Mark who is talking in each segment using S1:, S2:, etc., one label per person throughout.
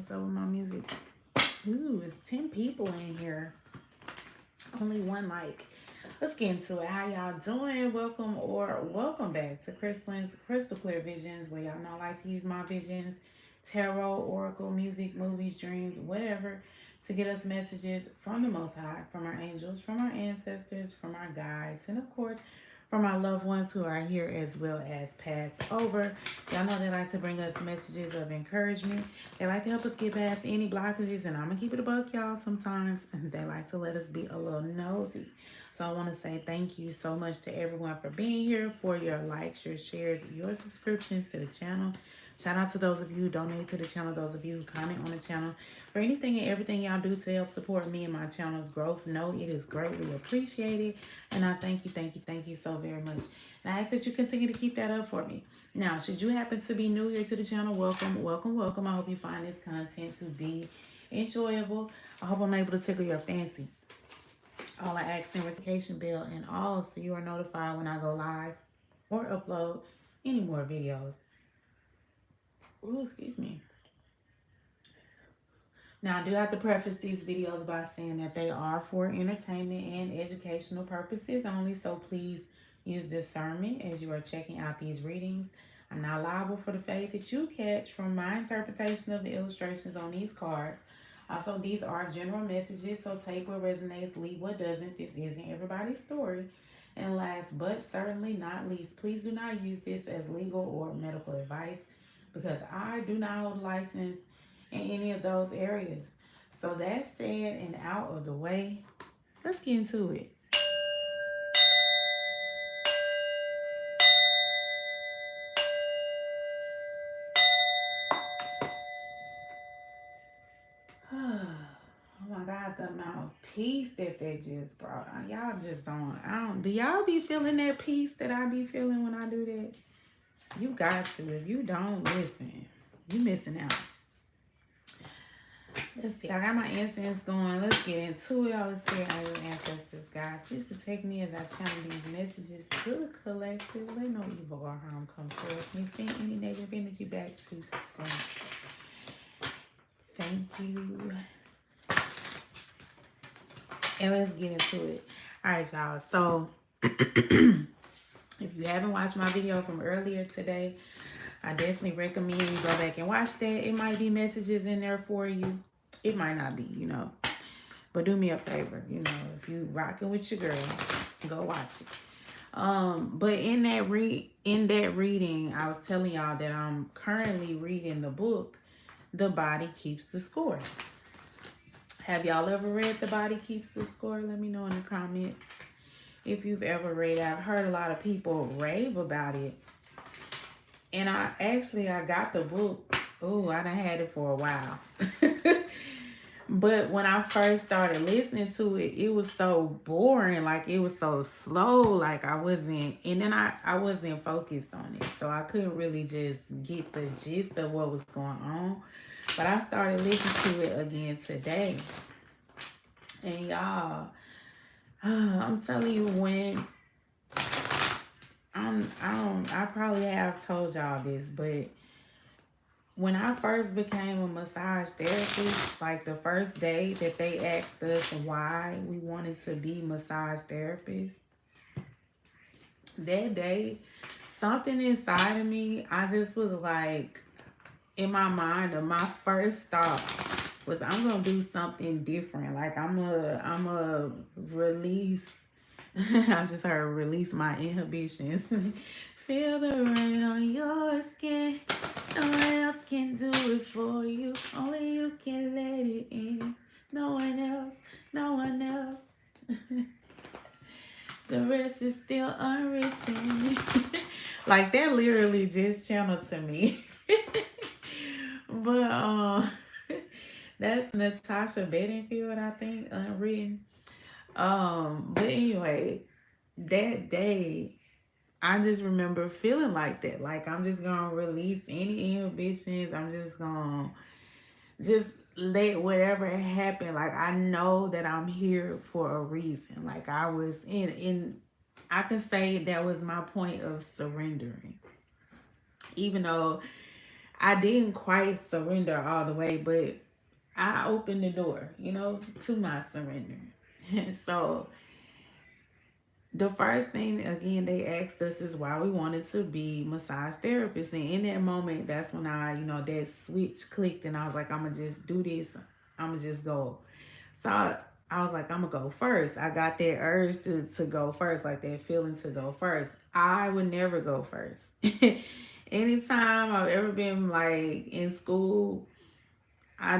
S1: What's up with my music? Ooh, it's 10 people in here. Only one like. Let's get into it. How y'all doing? Welcome back to Crystal Clear Visions, where y'all know I like to use my visions, tarot, oracle, music, movies, dreams, whatever, to get us messages from the Most High, from our angels, from our ancestors, from our guides, and of course, from our loved ones who are here as well as passed over. Y'all know they like to bring us messages of encouragement. They like to help us get past any blockages, and I'm gonna keep it a buck, y'all. Sometimes they like to let us be a little nosy. So I want to say thank you so much to everyone for being here, for your likes, your shares, your subscriptions to the channel. Shout out to those of you who donate to the channel, those of you who comment on the channel. For anything and everything y'all do to help support me and my channel's growth, know it is greatly appreciated. And I thank you so very much. And I ask that you continue to keep that up for me. Now, should you happen to be new here to the channel, welcome, welcome, welcome. I hope you find this content to be enjoyable. I hope I'm able to tickle your fancy. All I ask in notification bell and all, so you are notified when I go live or upload any more videos. Ooh, excuse me. Now, I do have to preface these videos by saying that they are for entertainment and educational purposes only, so please use discernment as you are checking out these readings. I'm not liable for the fate that you catch from my interpretation of the illustrations on these cards. Also, these are general messages, so take what resonates, leave what doesn't. This isn't everybody's story. And last but certainly not least, please do not use this as legal or medical advice, because I do not hold a license in any of those areas. So that said and out of the way, let's get into it. Oh my God, the amount of peace that just brought. Y'all just do y'all be feeling that peace that I be feeling when I do that? You got to. If you don't, listen, you missing out. Let's see. I got my incense going. Let's get into it. Holy Spirit, I your ancestors, guys. Please protect me as I channel these messages to the collective. Let no evil or harm come towards me. Send any negative energy back to sin. Thank you. And let's get into it. All right, y'all. So, if you haven't watched my video from earlier today, I definitely recommend you go back and watch that. It might be messages in there for you. It might not be, But do me a favor, if you rocking with your girl, go watch it. But in that reading, I was telling y'all that I'm currently reading the book, The Body Keeps the Score. Have y'all ever read The Body Keeps the Score? Let me know in the comments if you've ever read it. I've heard a lot of people rave about it. And I got the book. Oh, I done had it for a while. But when I first started listening to it, it was so boring. Like, it was so slow. Like, I wasn't focused on it. So I couldn't really just get the gist of what was going on. But I started listening to it again today. And y'all, I'm telling you, when I probably have told y'all this, but when I first became a massage therapist, like the first day that they asked us why we wanted to be massage therapists, that day, something inside of me, I just was like, in my mind, my first thought was, I'm gonna do something different. Like, I'm a release. I just heard release my inhibitions. Feel the rain on your skin. No one else can do it for you. Only you can let it in. No one else. No one else. The rest is still unwritten. Like, that literally just channeled to me. But that's Natasha Bedingfield, I think, unwritten. But anyway, that day, I just remember feeling like that. Like, I'm just gonna release any inhibitions. I'm just gonna let whatever happen. Like, I know that I'm here for a reason. Like, I was I can say that was my point of surrendering. Even though I didn't quite surrender all the way, but I opened the door, to my surrender. So the first thing again they asked us is why we wanted to be massage therapists. And in that moment, that's when I, that switch clicked and I was like, I'm gonna just do this. I'm gonna just go. So I was like, I'm gonna go first. I got that urge to go first, like that feeling to go first. I would never go first. Anytime I've ever been like in school, I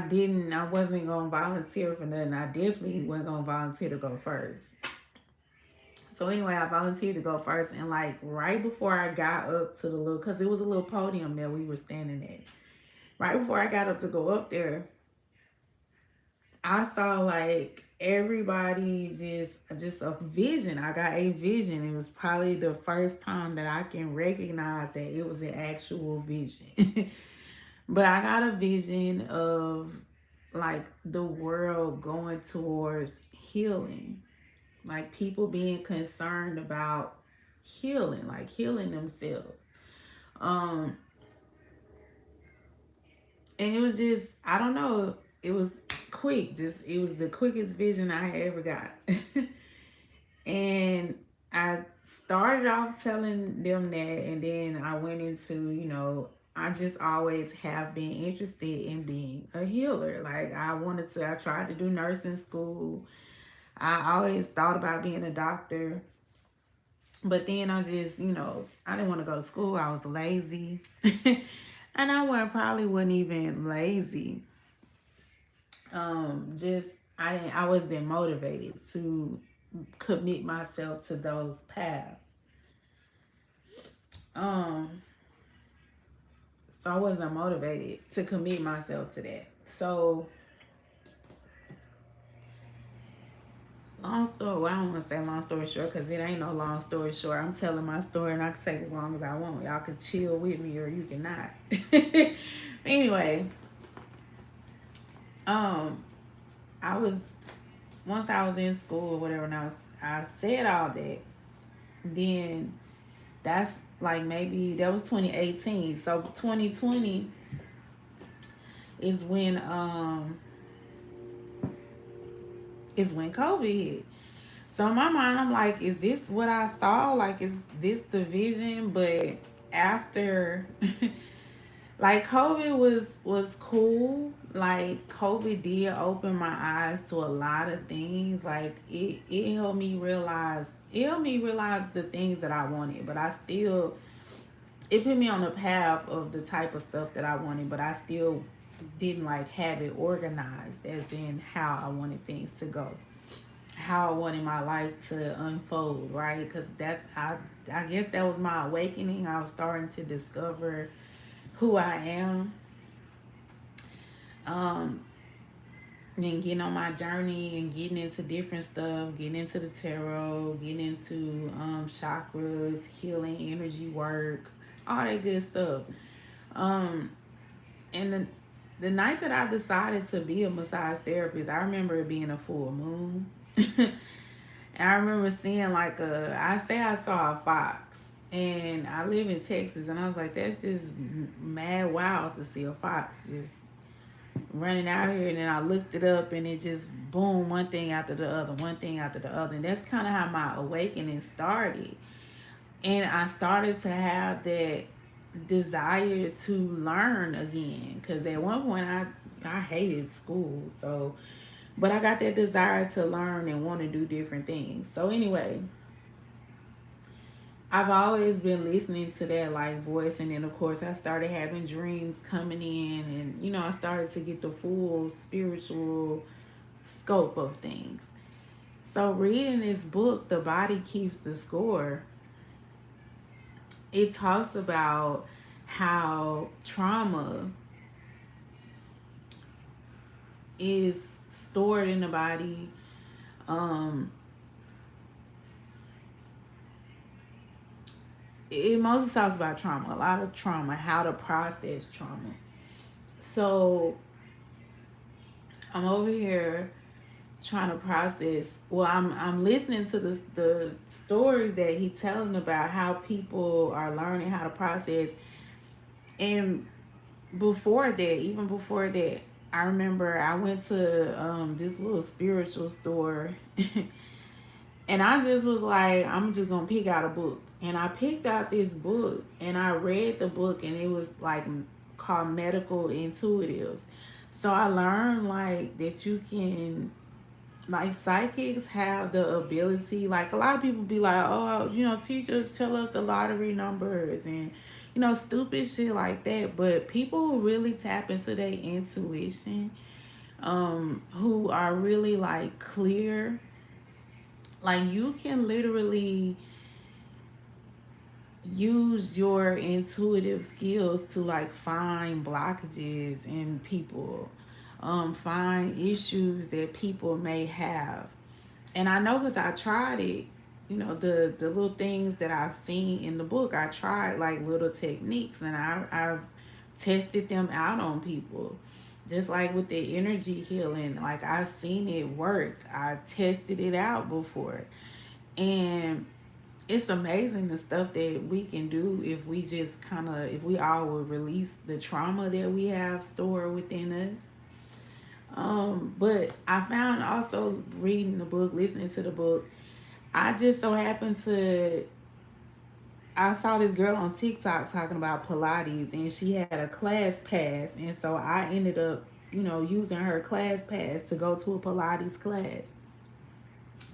S1: wasn't gonna volunteer for nothing. I definitely wasn't gonna volunteer to go first. So anyway, I volunteered to go first, and like right before I got up to the little, cause it was a little podium that we were standing at. Right before I got up to go up there, I saw like everybody just a vision. I got a vision. It was probably the first time that I can recognize that it was an actual vision. But I got a vision of like the world going towards healing. Like people being concerned about healing, like healing themselves. Um and it was just, I don't know, it was quick. Just it was the quickest vision I ever got. And I started off telling them that, and then I went into, I just always have been interested in being a healer. Like I tried to do nursing school. I always thought about being a doctor. But then I just, I didn't want to go to school. I was lazy. And probably wasn't even lazy. Just I wasn't motivated to commit myself to those paths. So I wasn't motivated to commit myself to that. So long story, well, I don't want to say long story short because it ain't no long story short. I'm telling my story and I can take as long as I want. Y'all can chill with me or you cannot. Anyway, I was, once I was in school or whatever, and I said all that, then that's like maybe that was 2018. So 2020 is when COVID hit. So in my mind, I'm like, is this what I saw? Like, is this the vision? But after, like, COVID was cool. Like, COVID did open my eyes to a lot of things. Like, it helped me realize. It helped me realize the things that I wanted, but it put me on the path of the type of stuff that I wanted, but I still didn't like have it organized as in how I wanted things to go, how I wanted my life to unfold, right? Because I guess that was my awakening. I was starting to discover who I am, and getting on my journey and getting into different stuff, getting into the tarot, getting into chakras, healing, energy work, all that good stuff. And the night that I decided to be a massage therapist, I remember it being a full moon. And I remember seeing I saw a fox. And I live in Texas, and I was like, that's just mad wild to see a fox just running out here. And then I looked it up, and it just boom, one thing after the other, one thing after the other. And that's kind of how my awakening started. And I started to have that desire to learn again, because at one point I hated school. So, but I got that desire to learn and want to do different things. So anyway, I've always been listening to that like voice, and then of course I started having dreams coming in, and I started to get the full spiritual scope of things. So reading this book, The Body Keeps the Score, it talks about how trauma is stored in the body. It mostly talks about trauma, a lot of trauma, how to process trauma. So I'm over here trying to process. Well, I'm listening to the stories that he's telling about how people are learning how to process. And before that, even before that, I remember I went to this little spiritual store and I just was like, I'm just gonna pick out a book. And I picked out this book and I read the book and it was like called Medical Intuitives. So I learned like that you can, like, psychics have the ability, like a lot of people be like, oh, teacher, tell us the lottery numbers and stupid shit like that. But people who really tap into their intuition, who are really like clear, like you can literally use your intuitive skills to like find blockages in people, find issues that people may have. And I know because I tried it, the little things that I've seen in the book, I tried like little techniques and I've tested them out on people. Just like with the energy healing, like I've seen it work. I've tested it out before. And it's amazing the stuff that we can do if we just if we all would release the trauma that we have stored within us. But I found also reading the book, listening to the book, I just so happened to, I saw this girl on TikTok talking about Pilates and she had a class pass. And so I ended up, using her class pass to go to a Pilates class.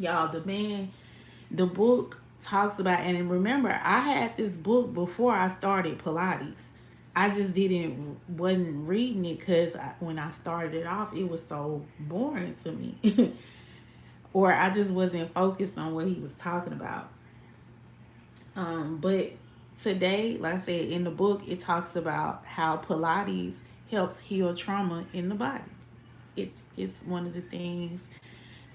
S1: Y'all, the book talks about, and remember, I had this book before I started Pilates. I just wasn't reading it because when I started it off, it was so boring to me. Or I just wasn't focused on what he was talking about. But today, like I said, in the book, it talks about how Pilates helps heal trauma in the body. It's one of the things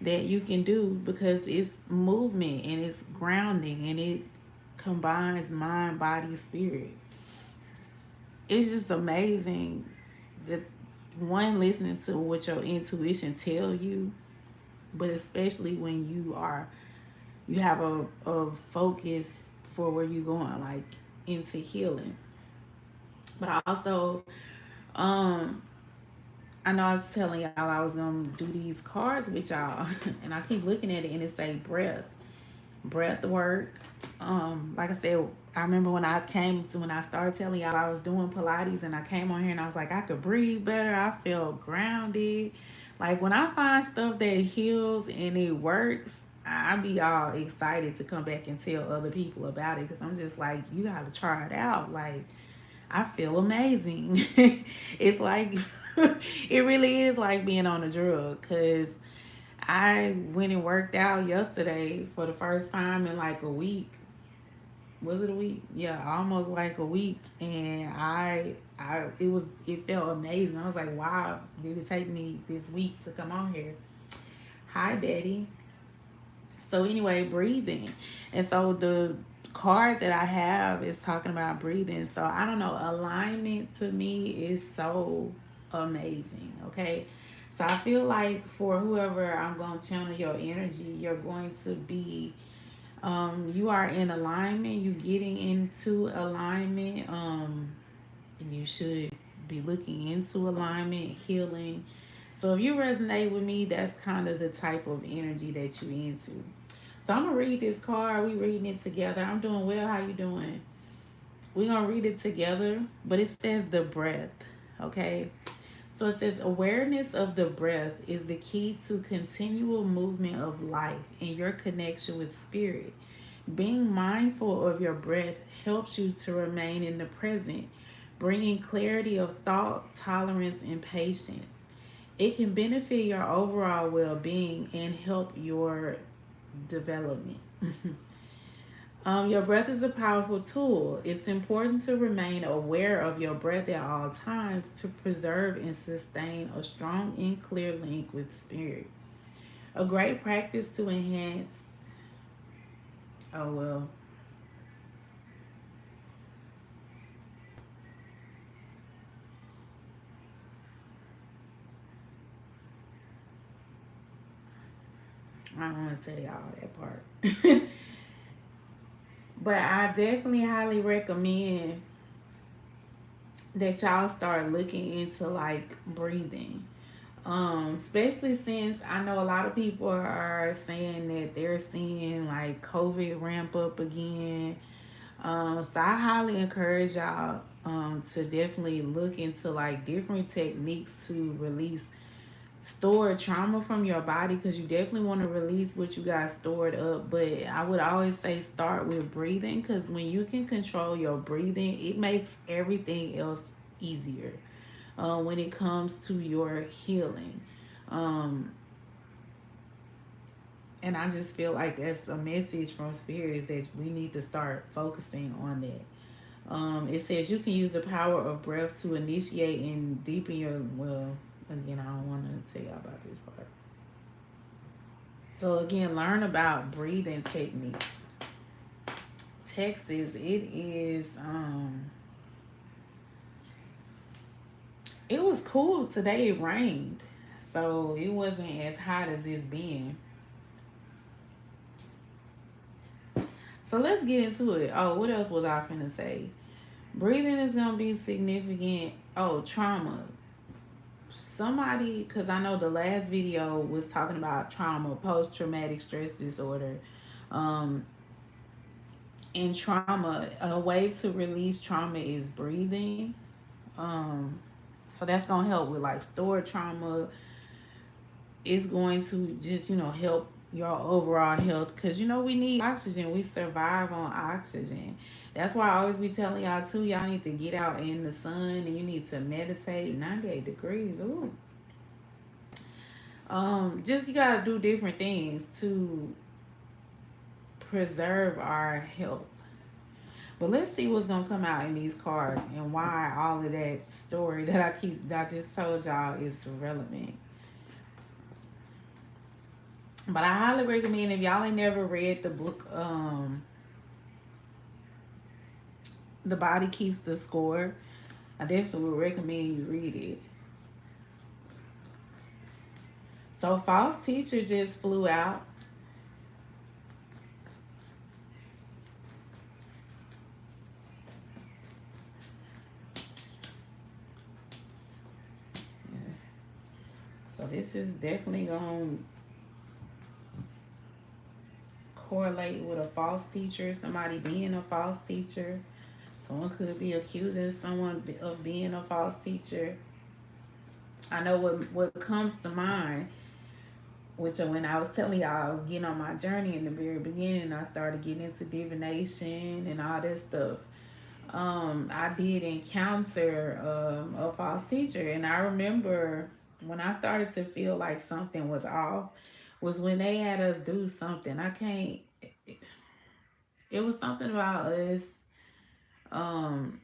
S1: that you can do because it's movement and it's grounding and it combines mind, body, spirit. It's just amazing that, one, listening to what your intuition tell you, but especially when you have a focus for where you're going, like into healing. But I also, um I know I was telling y'all I was gonna do these cards with y'all, and I keep looking at it and it say breath work. Like I said, I remember when I started telling y'all I was doing Pilates, and I came on here and I was like, I could breathe better. I felt grounded. Like when I find stuff that heals and it works, I be all excited to come back and tell other people about it because I'm just like, you got to try it out. Like I feel amazing. It's like it really is like being on a drug because I went and worked out yesterday for the first time in like a week. Was it a week? Yeah, almost like a week. And it felt amazing. I was like, wow, did it take me this week to come on here? Hi, Daddy. So anyway, breathing. And so the card that I have is talking about breathing. So I don't know, alignment to me is so amazing. Okay. So I feel like for whoever I'm going to channel your energy, you're going to be, you are in alignment, you getting into alignment. You should be looking into alignment, healing. So if you resonate with me, that's kind of the type of energy that you into. So I'm gonna read this card. We reading it together. I'm doing well. How you doing? We're gonna read it together, but it says the breath. Okay. So it says awareness of the breath is the key to continual movement of life and your connection with spirit. Being mindful of your breath helps you to remain in the present, bringing clarity of thought, tolerance, and patience. It can benefit your overall well being and help your development. Your breath is a powerful tool. It's important to remain aware of your breath at all times to preserve and sustain a strong and clear link with spirit. A great practice to enhance. Oh, well. I don't want to tell y'all that part. But I definitely highly recommend that y'all start looking into like breathing. Especially since I know a lot of people are saying that they're seeing like COVID ramp up again. So I highly encourage y'all to definitely look into like different techniques to release stored trauma from your body, because you definitely want to release what you got stored up. But I would always say start with breathing, because when you can control your breathing, it makes everything else easier when it comes to your healing. Um, and I just feel like that's a message from spirit, is that we need to start focusing on that. It says you can use the power of breath to initiate and deepen your, well, again, I don't want to tell y'all about this part. So again, learn about breathing techniques. Texas, it was cool today. It rained, so it wasn't as hot as it's been. So let's get into it. Oh, what else was I finna say? Breathing is gonna be significant. Oh, trauma. Somebody, because I know the last video was talking about trauma, post traumatic stress disorder. Um, in trauma, a way to release trauma is breathing. Um, so that's gonna help with like stored trauma. It's going to just, help your overall health, because we need oxygen. We survive on oxygen. That's why I always be telling y'all too, y'all need to get out in the sun and you need to meditate. 98 degrees. Ooh. Just you gotta do different things to preserve our health. But let's see what's gonna come out in these cards and why all of that story that I just told y'all is relevant. But I highly recommend, if y'all ain't never read the book, The Body Keeps the Score, I definitely would recommend you read it. So false teacher just flew out. Yeah. So this is definitely going to correlate with a false teacher, somebody being a false teacher. Someone could be accusing someone of being a false teacher. I know what comes to mind, which when I was telling y'all I was getting on my journey in the very beginning, I started getting into divination and all that stuff. I did encounter a false teacher, and I remember when I started to feel like something was off was when they had us do something. I can't. It was something about us. Um,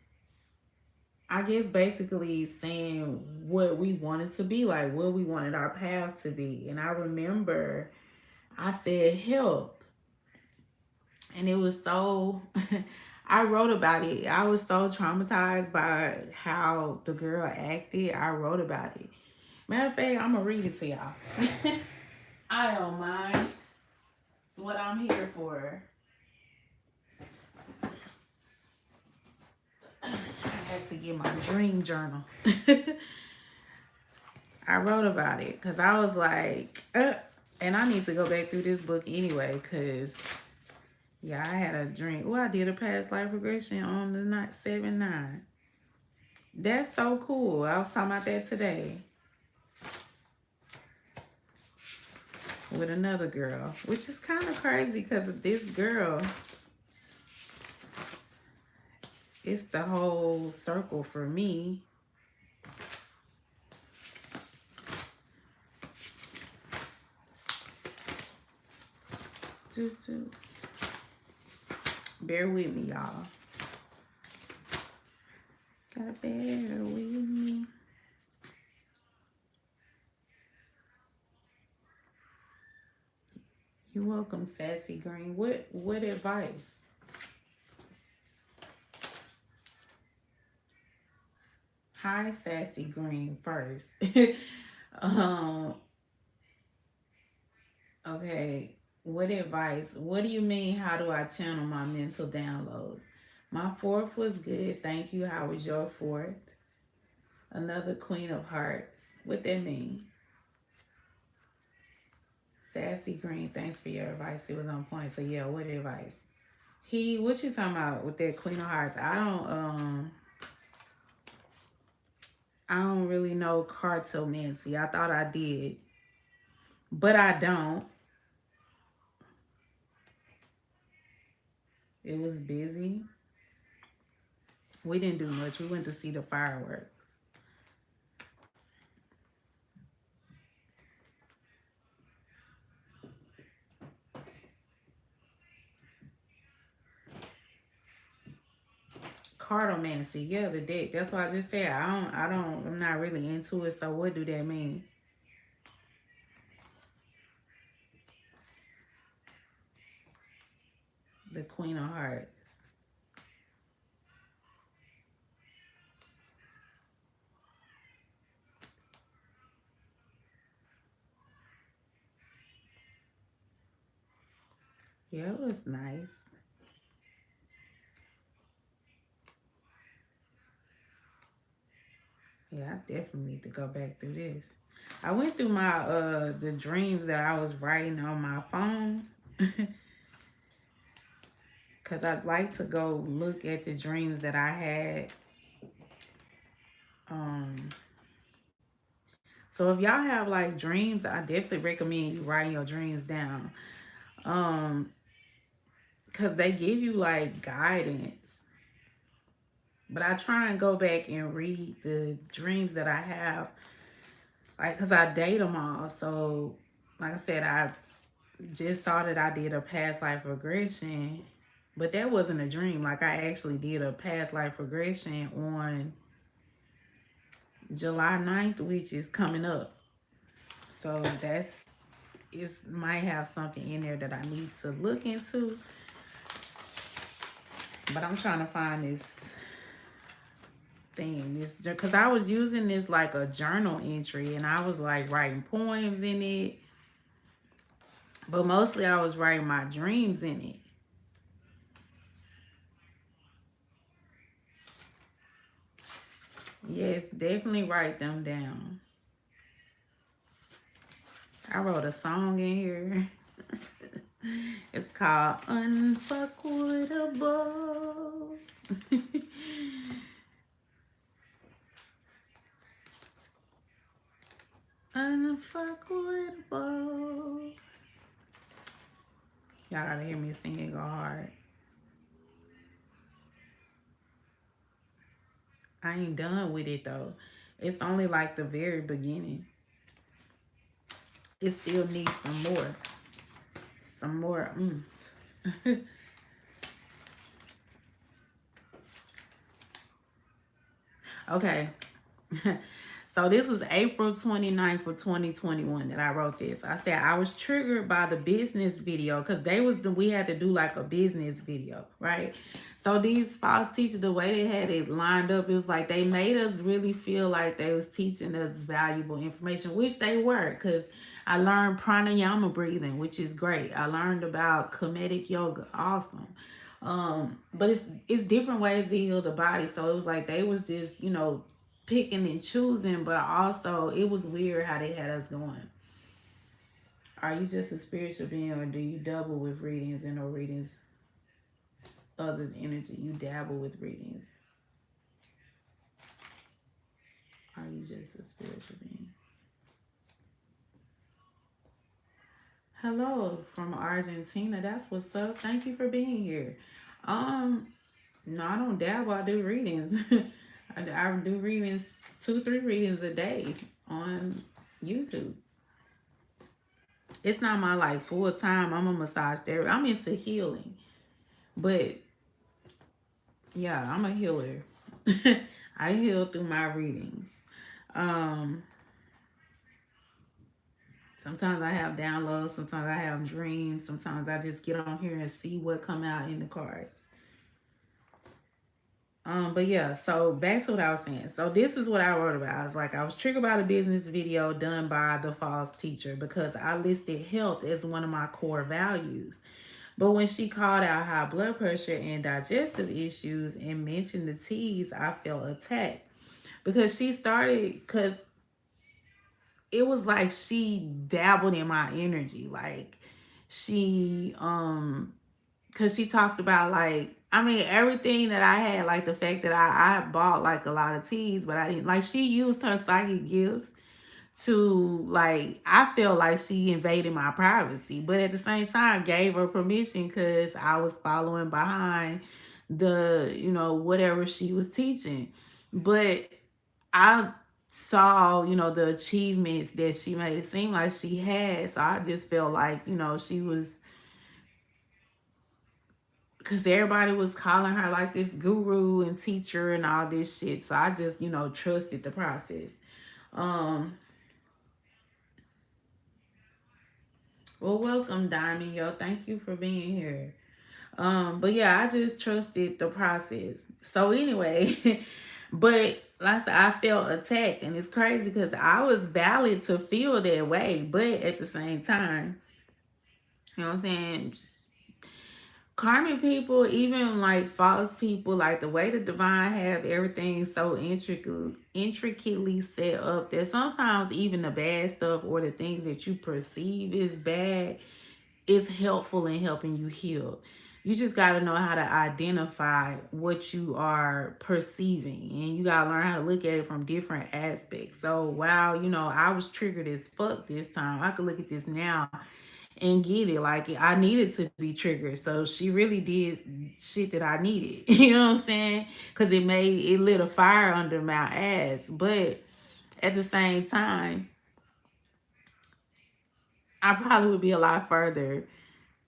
S1: I guess basically saying what we wanted to be like, what we wanted our path to be. And I remember I said help. And it was so, I wrote about it. I was so traumatized by how the girl acted. I wrote about it. Matter of fact, I'm going to read it to y'all. I don't mind. It's what I'm here for. I had to get my dream journal. I wrote about it because I was like, and I need to go back through this book anyway, because, yeah, I had a dream. Oh, I did a past life regression on the night 7-9. That's so cool. I was talking about that today with another girl, which is kind of crazy because this girl, it's the whole circle for me. Bear with me, y'all. Gotta bear with me. You're welcome, Sassy Green. What advice? Hi, Sassy Green first. Okay. What advice? What do you mean? How do I channel my mental downloads? My fourth was good. Thank you. How was your fourth? Another Queen of Hearts. What that mean? Sassy Green, thanks for your advice. It was on point. So yeah, what advice? What you talking about with that Queen of Hearts? I don't really know cartomancy. I thought I did, but I don't. It was busy. We didn't do much. We went to see the fireworks. Cartomancy, yeah, the deck. That's what I just said. I'm not really into it. So what do that mean? The Queen of Hearts. Yeah, it was nice. Yeah, I definitely need to go back through this. I went through my the dreams that I was writing on my phone. Cause I'd like to go look at the dreams that I had. Um so if y'all have like dreams, I definitely recommend you writing your dreams down. Um cause they give you like guidance. But I try and go back and read the dreams that I have, like, cause I date them all. So, like I said, I just saw that I did a past life regression, but that wasn't a dream. Like, I actually did a past life regression on July 9th, which is coming up. So it might have something in there that I need to look into. But I'm trying to find this thing, this, because I was using this like a journal entry, and I was like writing poems in it, but mostly I was writing my dreams in it. Yes, definitely write them down. I wrote a song in here. It's called Unfuckwoodable. Unfuckwoodable. Y'all gotta hear me sing it go hard. I ain't done with it though. It's only like the very beginning. It still needs some more. Some more. Okay. So this was April 29th of 2021 that I wrote this. I said I was triggered by the business video because we had to do like a business video, right? So these false teachers, the way they had it lined up, it was like they made us really feel like they was teaching us valuable information, which they were, because I learned pranayama breathing, which is great. I learned about comedic yoga, awesome. But it's different ways to heal the body. So it was like they was just, picking and choosing, but also it was weird how they had us going. Are you just a spiritual being, or do you double with readings and or readings others' energy? You dabble with readings. Are you just a spiritual being? Hello from Argentina. That's what's up. Thank you for being here. No, I don't dabble. I do readings. I do readings, 2, 3 readings a day on YouTube. It's not my like full time. I'm a massage therapist. I'm into healing, but yeah, I'm a healer. I heal through my readings. Um, Sometimes I have downloads. Sometimes I have dreams. Sometimes I just get on here and see what come out in the cards. But yeah, so back to what I was saying. So this is what I wrote about. I was like, I was triggered by the business video done by the false teacher because I listed health as one of my core values. But when she called out high blood pressure and digestive issues and mentioned the teas, I felt attacked. because she started, because it was like she dabbled in my energy. Like she because she talked about, like, I mean, everything that I had, like the fact that I bought like a lot of teas, but I didn't, like, she used her psychic gifts to, like, I feel like she invaded my privacy, but at the same time gave her permission because I was following behind the, whatever she was teaching. But I saw, the achievements that she made it seem like she had. So I just felt like, she was, because everybody was calling her like this guru and teacher and all this shit. So I just, trusted the process. Um, well, welcome, Diamond. Yo, thank you for being here. But yeah, I just trusted the process. So anyway, but like I said, I felt attacked, and it's crazy because I was valid to feel that way, but at the same time, you know what I'm saying? Karmic people, even like false people, like the way the divine have everything so intricately set up that sometimes even the bad stuff or the things that you perceive is bad is helpful in helping you heal. You just got to know how to identify what you are perceiving, and you got to learn how to look at it from different aspects. So while, I was triggered as fuck this time, I could look at this now and get it. Like, I needed to be triggered. So she really did shit that I needed. You know what I'm saying? Because it lit a fire under my ass. But at the same time, I probably would be a lot further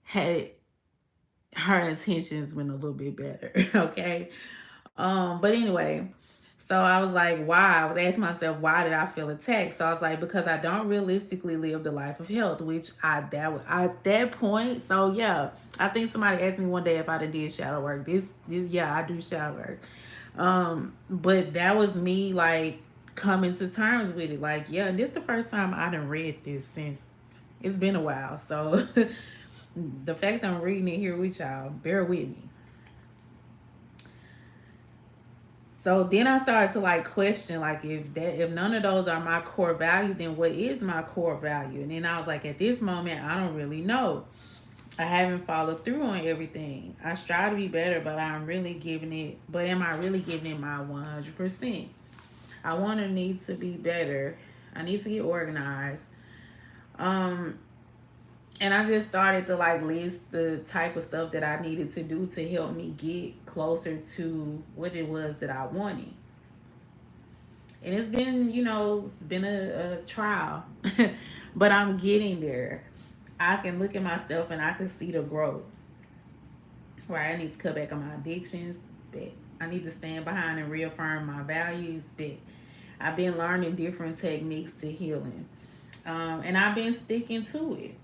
S1: had her intentions been a little bit better. Okay. But anyway, so I was like, why? I was asking myself, why did I feel attacked? So I was like, because I don't realistically live the life of health, which at that point. So yeah, I think somebody asked me one day if I did shadow work. This yeah, I do shadow work. But that was me, like, coming to terms with it. Like, yeah, this is the first time I done read this since it's been a while. So the fact I'm reading it here with y'all, bear with me. So then I started to, like, question, like, if none of those are my core value, then what is my core value? And then I was like, at this moment, I don't really know. I haven't followed through on everything. I strive to be better, but am I really giving it my 100%? I want to need to be better. I need to get organized. Um, and I just started to, like, list the type of stuff that I needed to do to help me get closer to what it was that I wanted. And it's been, it's been a trial, but I'm getting there. I can look at myself and I can see the growth. Right, I need to cut back on my addictions, but I need to stand behind and reaffirm my values, but I've been learning different techniques to healing. And I've been sticking to it.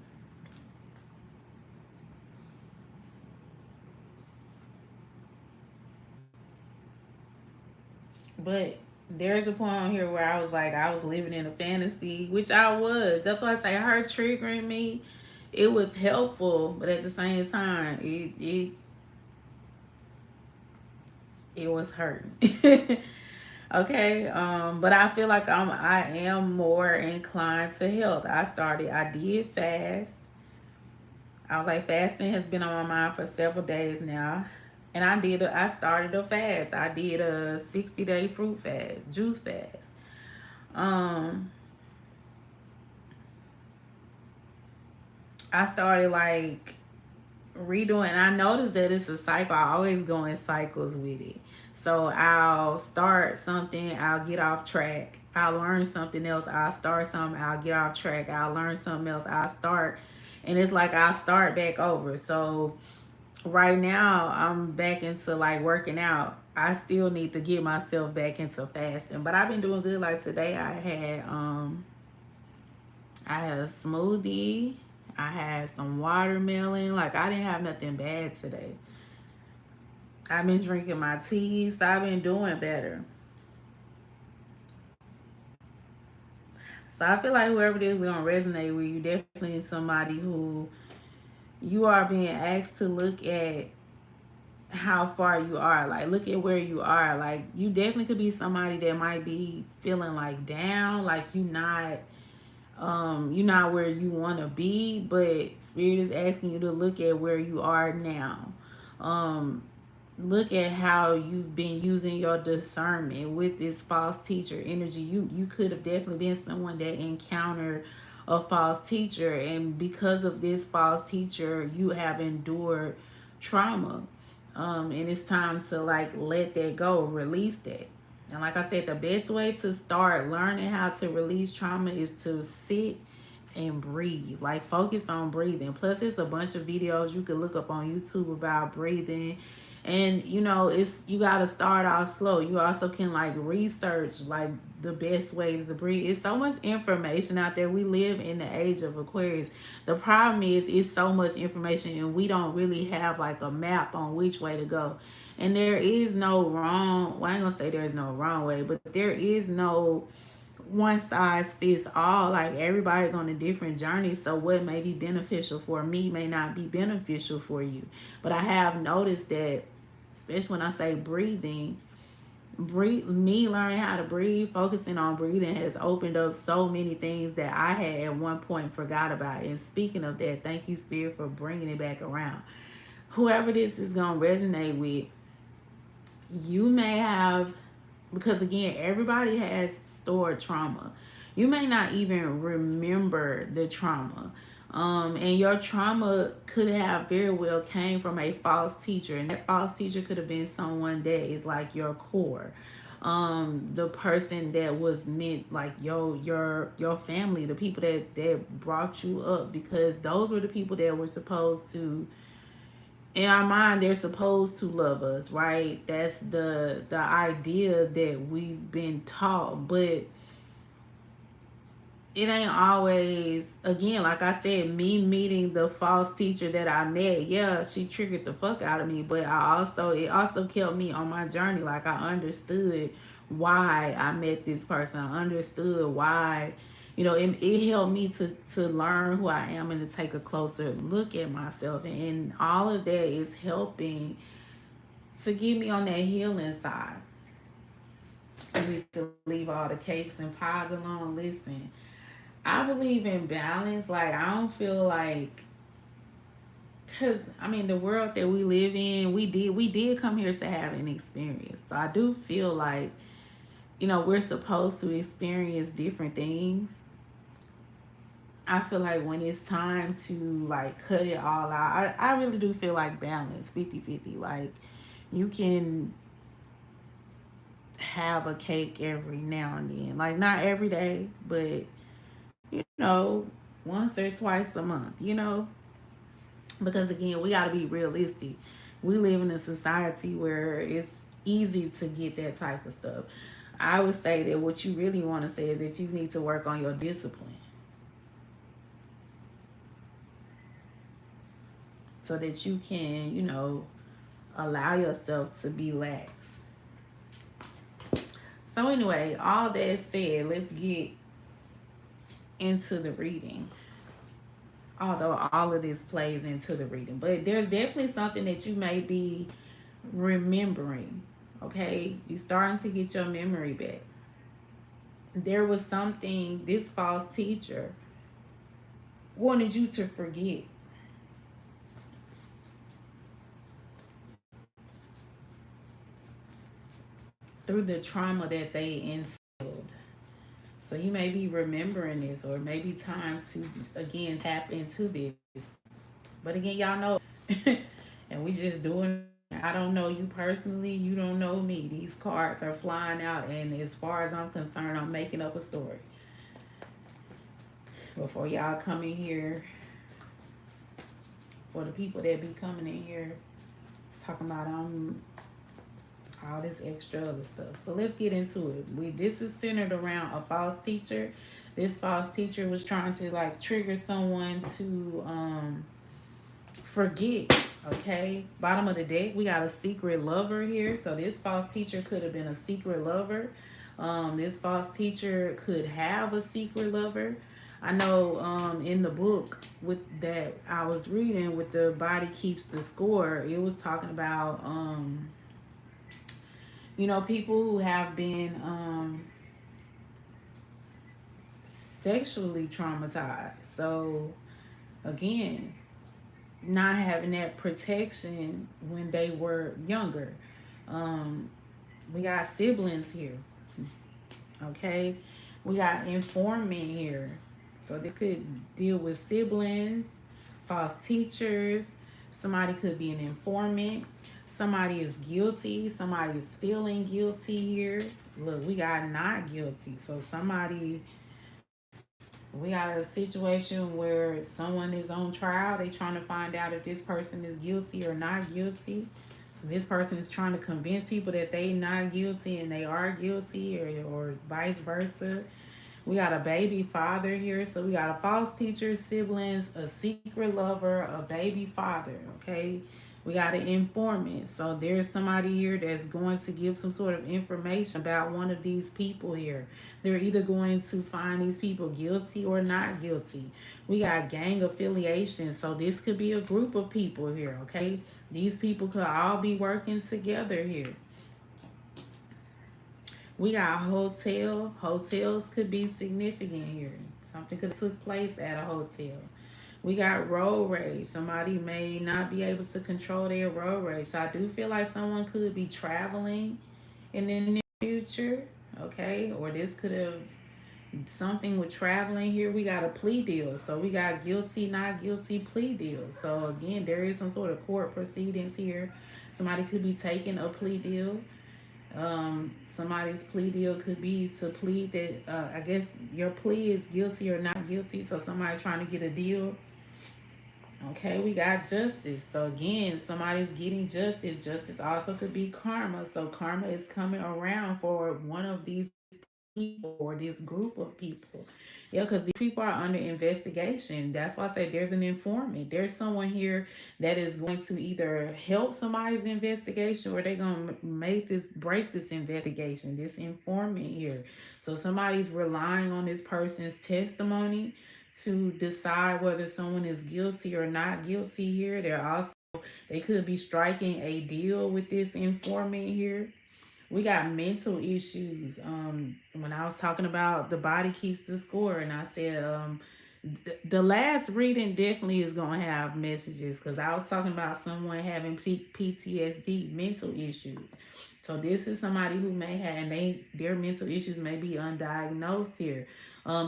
S1: But there's a point on here where I was like, I was living in a fantasy, which I was. That's why I say her triggering me, it was helpful, but at the same time, it was hurting. Okay. But I feel like I am more inclined to health. I did fast. I was like, fasting has been on my mind for several days now. And I started a fast. I did a 60-day fruit fast, juice fast. Um, I started, like, redoing. I noticed that it's a cycle. I always go in cycles with it. So I'll start something, I'll get off track. I'll learn something else. I'll start something, I'll get off track. I'll learn something else. I'll start. And it's like I'll start back over. So right now I'm back into, like, working out. I still need to get myself back into fasting. But I've been doing good. Like today I had a smoothie. I had some watermelon. Like, I didn't have nothing bad today. I've been drinking my tea, so I've been doing better. So I feel like whoever this is gonna resonate with you, definitely somebody who you are being asked to look at how far you are. Like, look at where you are. Like, you definitely could be somebody that might be feeling like down, like you're not where you want to be, but spirit is asking you to look at where you are now. um Look at how you've been using your discernment with this false teacher energy. You could have definitely been someone that encountered a false teacher, and because of this false teacher you have endured trauma. And it's time to like let that go, release that. And like I said, the best way to start learning how to release trauma is to sit and breathe. Like, focus on breathing. Plus, it's a bunch of videos you could look up on YouTube about breathing. And it's, you got to start off slow. You also can like research like the best ways to breathe. It's so much information out there. We live in the age of Aquarius. The problem is it's so much information and we don't really have like a map on which way to go. And there is no wrong, well, I ain't gonna say there's no wrong way, but there is no one size fits all. Like, everybody's on a different journey, so what may be beneficial for me may not be beneficial for you. But I have noticed that, especially when I say breathing, me learning how to breathe, focusing on breathing has opened up so many things that I had at one point forgot about. And speaking of that, thank you, Spirit, for bringing it back around. Whoever this is going to resonate with, you may have, because again, everybody has stored trauma. You may not even remember the trauma. And your trauma could have very well came from a false teacher, and that false teacher could have been someone that is like your core, the person that was meant like your family, the people that brought you up, because those were the people that were supposed to, in our mind, they're supposed to love us, right? That's the idea that we've been taught. But it ain't always, again, like I said, me meeting the false teacher that I met, yeah, she triggered the fuck out of me, but it also kept me on my journey. Like, I understood why I met this person. I understood why, it helped me to learn who I am and to take a closer look at myself. And all of that is helping to get me on that healing side. I need to leave all the cakes and pies alone. Listen, I believe in balance. Like, I don't feel like, because I mean, the world that we live in, we did come here to have an experience. So I do feel like, we're supposed to experience different things. I feel like when it's time to like cut it all out, I really do feel like balance, 50-50. Like, you can have a cake every now and then. Like, not every day, but once or twice a month. Because again, we got to be realistic. We live in a society where it's easy to get that type of stuff. I would say that what you really want to say is that you need to work on your discipline so that you can, allow yourself to be lax. So anyway, all that said, let's get into the reading. Although all of this plays into the reading, but there's definitely something that you may be remembering. Okay, you starting to get your memory back. There was something this false teacher wanted you to forget. Through the trauma that they instilled. So you may be remembering this, or maybe time to again tap into this. But again, y'all know, and we just doing. I don't know you personally. You don't know me. These cards are flying out, and as far as I'm concerned, I'm making up a story. Before y'all come in here, for the people that be coming in here talking about all this extra other stuff. So let's get into it. This is centered around a false teacher. This false teacher was trying to like trigger someone to forget. Okay, bottom of the deck, we got a secret lover here. So this false teacher could have been a secret lover. This false teacher could have a secret lover. I know in the book with that I was reading with the body keeps the score, it was talking about people who have been sexually traumatized. So again, not having that protection when they were younger. Um, we got siblings here, okay? We got informant here. So this could deal with siblings, false teachers. Somebody could be an informant. Somebody is guilty. Somebody is feeling guilty here. Look, we got not guilty. So we got a situation where someone is on trial. They trying to find out if this person is guilty or not guilty. So this person is trying to convince people that they not guilty and they are guilty, or vice versa. We got a baby father here. So we got a false teacher, siblings, a secret lover, a baby father. Okay. We got an informant. So there's somebody here that's going to give some sort of information about one of these people here. They're either going to find these people guilty or not guilty. We got gang affiliation. So this could be a group of people here. Okay. These people could all be working together here. We got hotel. Hotels could be significant here. Something could have took place at a hotel. We got road rage. Somebody may not be able to control their road rage. So I do feel like someone could be traveling in the near future. Okay. Or this could have something with traveling here. We got a plea deal. So we got guilty, not guilty plea deal. So again, there is some sort of court proceedings here. Somebody could be taking a plea deal. Somebody's plea deal could be to plead that I guess your plea is guilty or not guilty. So somebody trying to get a deal. Okay, we got justice. So again, somebody's getting justice. Justice also could be karma. So karma is coming around for one of these people or this group of people. Yeah, because these people are under investigation. That's why I say there's an informant. There's someone here that is going to either help somebody's investigation or they're going to break this investigation, this informant here. So somebody's relying on this person's testimony to decide whether someone is guilty or not guilty here. They could be striking a deal with this informant here. We got mental issues. When I was talking about the body keeps the score, and I said the last reading definitely is gonna have messages because I was talking about someone having PTSD, mental issues. So this is somebody who may have, and their mental issues may be undiagnosed here.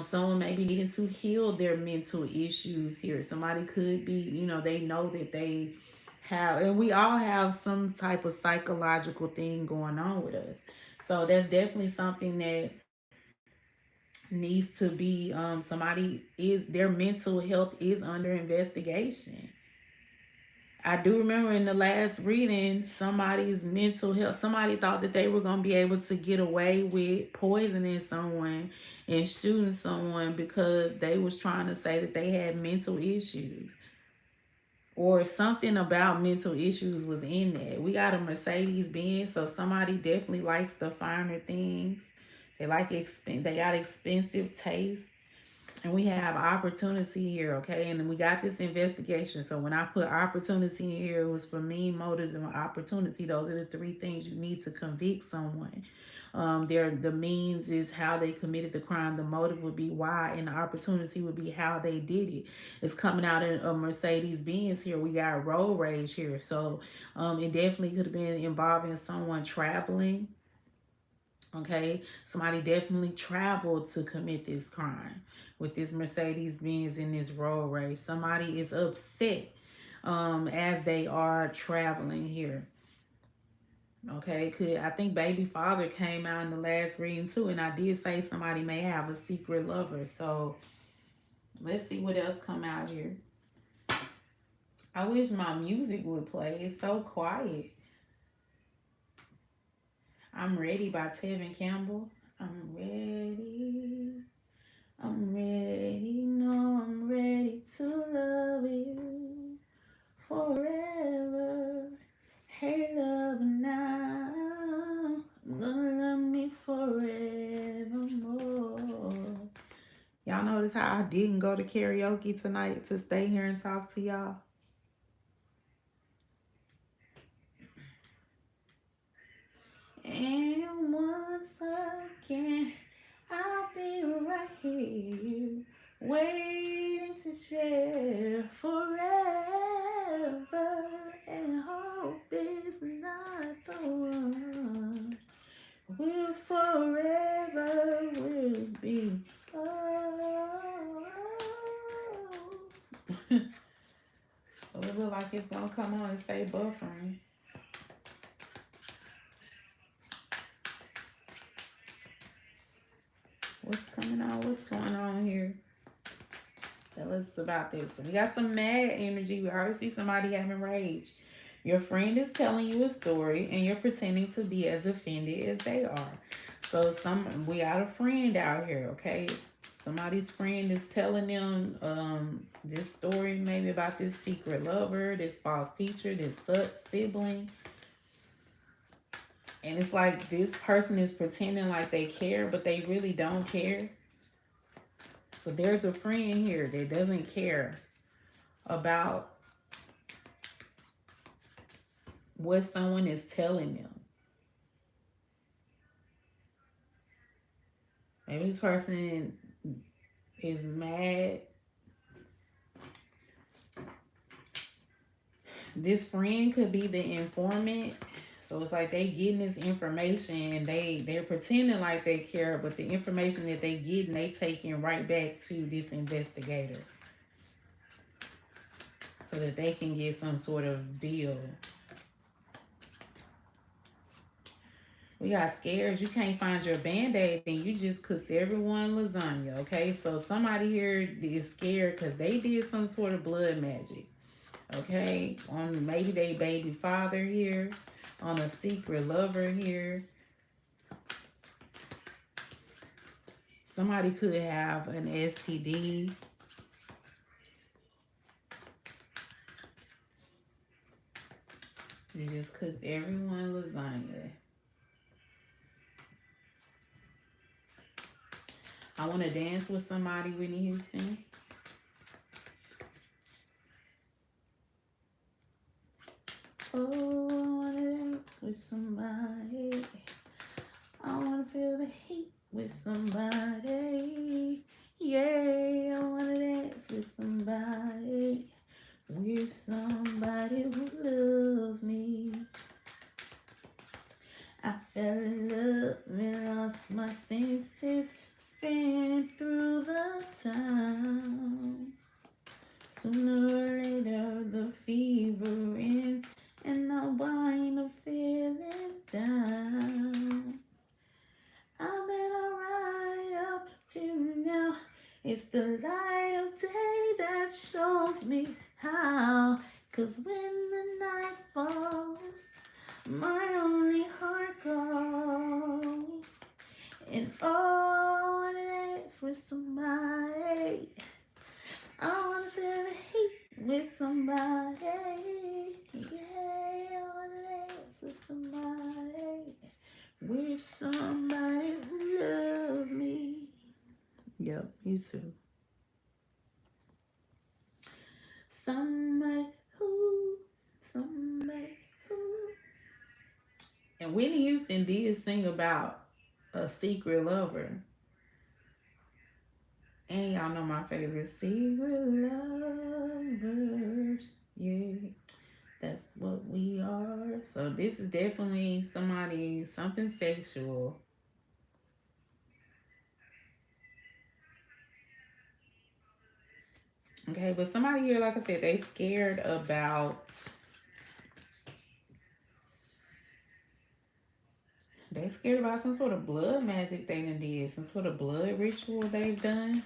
S1: Someone may be needing to heal their mental issues here. Somebody could be, they know that they have, and we all have some type of psychological thing going on with us. So that's definitely something that needs to be somebody is their mental health is under investigation. I do remember in the last reading, somebody's mental health, somebody thought that they were going to be able to get away with poisoning someone and shooting someone because they was trying to say that they had mental issues, or something about mental issues was in that. We got a Mercedes Benz, so somebody definitely likes the finer things. They got expensive taste. And we have opportunity here, okay? And then we got this investigation. So when I put opportunity in here, it was for mean motives and opportunity. Those are the three things you need to convict someone. The means is how they committed the crime. The motive would be why, and the opportunity would be how they did it. It's coming out in a Mercedes Benz here. We got road rage here, so it definitely could have been involving someone traveling. Okay, somebody definitely traveled to commit this crime with this Mercedes Benz in this road rage. Somebody is upset as they are traveling here. Okay, could I think baby father came out in the last reading too, and I did say somebody may have a secret lover. So let's see what else come out here. I wish my music would play. It's so quiet. I'm Ready by Tevin Campbell. I'm ready. I'm ready. No, I'm ready to love you forever. Hey, love now. Gonna love me forevermore. Y'all notice how I didn't go to karaoke tonight to stay here and talk to y'all? And once again, I'll be right here, waiting to share forever. And hope is not the one. We'll forever will be. Oh. It look like it's gonna come on and say buffering. What's coming on? What's going on here? Tell us about this. So we got some mad energy. We already see somebody having rage. Your friend is telling you a story and you're pretending to be as offended as they are. So we got a friend out here, okay? Somebody's friend is telling them this story maybe about this secret lover, this false teacher, this sibling. And it's like this person is pretending like they care, but they really don't care. So there's a friend here that doesn't care about what someone is telling them. Maybe this person is mad. This friend could be the informant. So it's like they getting this information and they're pretending like they care, but the information that they get, they taking right back to this investigator so that they can get some sort of deal. We got scares. You can't find your Band-Aid and you just cooked everyone lasagna, okay? So somebody here is scared because they did some sort of blood magic, okay? On maybe they baby father here, on a secret lover here. Somebody could have an STD. You just cooked everyone lasagna. I want to dance with somebody, Whitney Houston. Oh, I want to dance with somebody. I want to feel the heat with somebody. Yeah, I want to dance with somebody. With somebody who loves me. I fell in love and lost my senses. Spin through the town. Sooner or later the fever ends and I wind up feeling down. I've been alright up till now. It's the light of day that shows me how. 'Cause when the night falls, my only heart goes. And oh, I dance with somebody. I want to feel the heat with somebody. Yeah, I want to dance with somebody. With somebody who loves me. Yep, you too. Somebody who. And Whitney Houston did sing about a secret lover. And y'all know my favorite secret lovers. Yeah, that's what we are. So this is definitely something sexual. Okay, but somebody here, like I said, they scared about some sort of blood magic they done did, some sort of blood ritual they've done.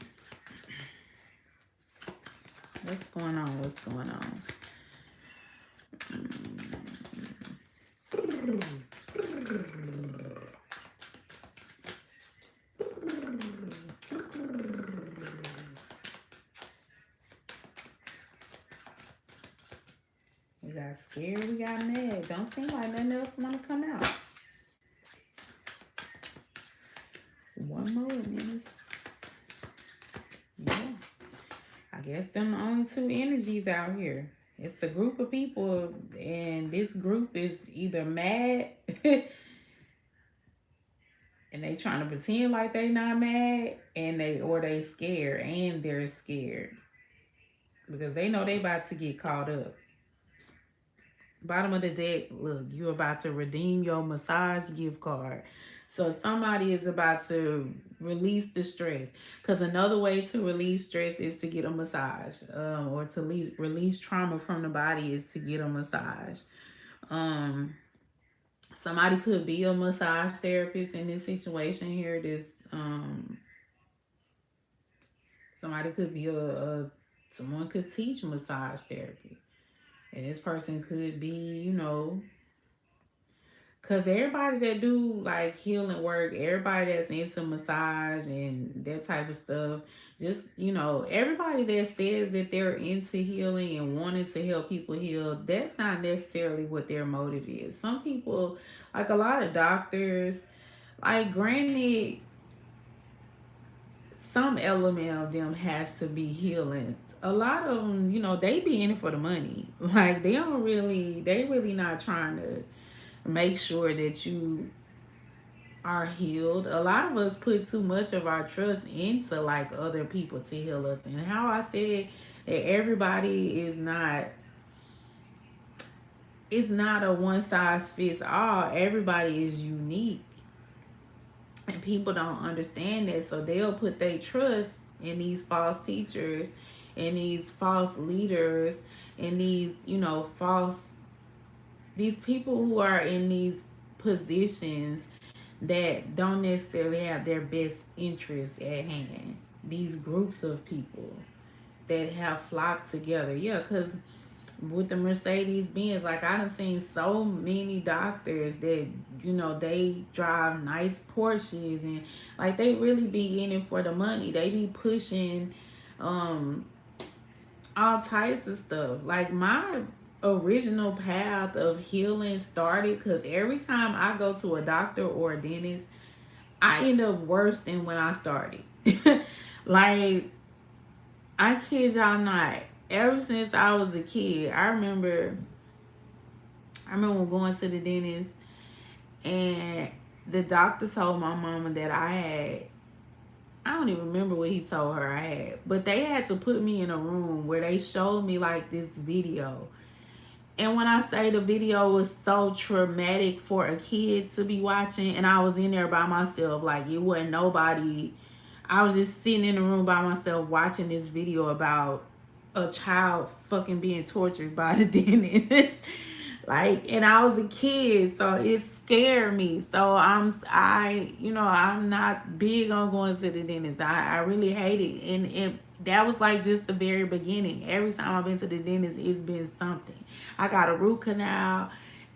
S1: What's going on? What's going on? We got scared, we got mad. Don't seem like nothing else want to come out. One more, minutes. guess them the only two energies out here. It's a group of people, and this group is either mad and they trying to pretend like they not mad, and they scared and they're scared because they know they about to get caught up. Bottom of the deck, look, you're about to redeem your massage gift card. So somebody is about to release the stress. Because another way to release stress is to get a massage. Or to release trauma from the body is to get a massage. Um, Somebody could be a massage therapist in this situation here. Somebody could be someone could teach massage therapy. And this person could be, because everybody that do like healing work, everybody that's into massage and that type of stuff, just, everybody that says that they're into healing and wanting to help people heal, that's not necessarily what their motive is. Some people, like a lot of doctors, like granted, some element of them has to be healing. A lot of them, they be in it for the money. Like they really not trying to make sure that you are healed. A lot of us put too much of our trust into like other people to heal us. And how I said that everybody is not, it's not a one size fits all. Everybody is unique. And people don't understand that. So they'll put their trust in these false teachers and these false leaders and these, these people who are in these positions that don't necessarily have their best interests at hand. These groups of people that have flocked together. Yeah, because with the Mercedes Benz, like I done seen so many doctors that, they drive nice Porsches and like they really be in it for the money. They be pushing all types of stuff. Like my original path of healing started because every time I go to a doctor or a dentist, I end up worse than when I started. Like, I kid y'all not. Ever since I was a kid, I remember going to the dentist and the doctor told my mama that I don't even remember what he told her I had, but they had to put me in a room where they showed me like this video. And when I say the video was so traumatic for a kid to be watching, and I was in there by myself, like it wasn't nobody. I was just sitting in the room by myself watching this video about a child fucking being tortured by the dentist. Like, and I was a kid, so it scared me. So I'm not big on going to the dentist. I really hate it. And that was like just the very beginning. Every time I've been to the dentist, it's been something. I got a root canal,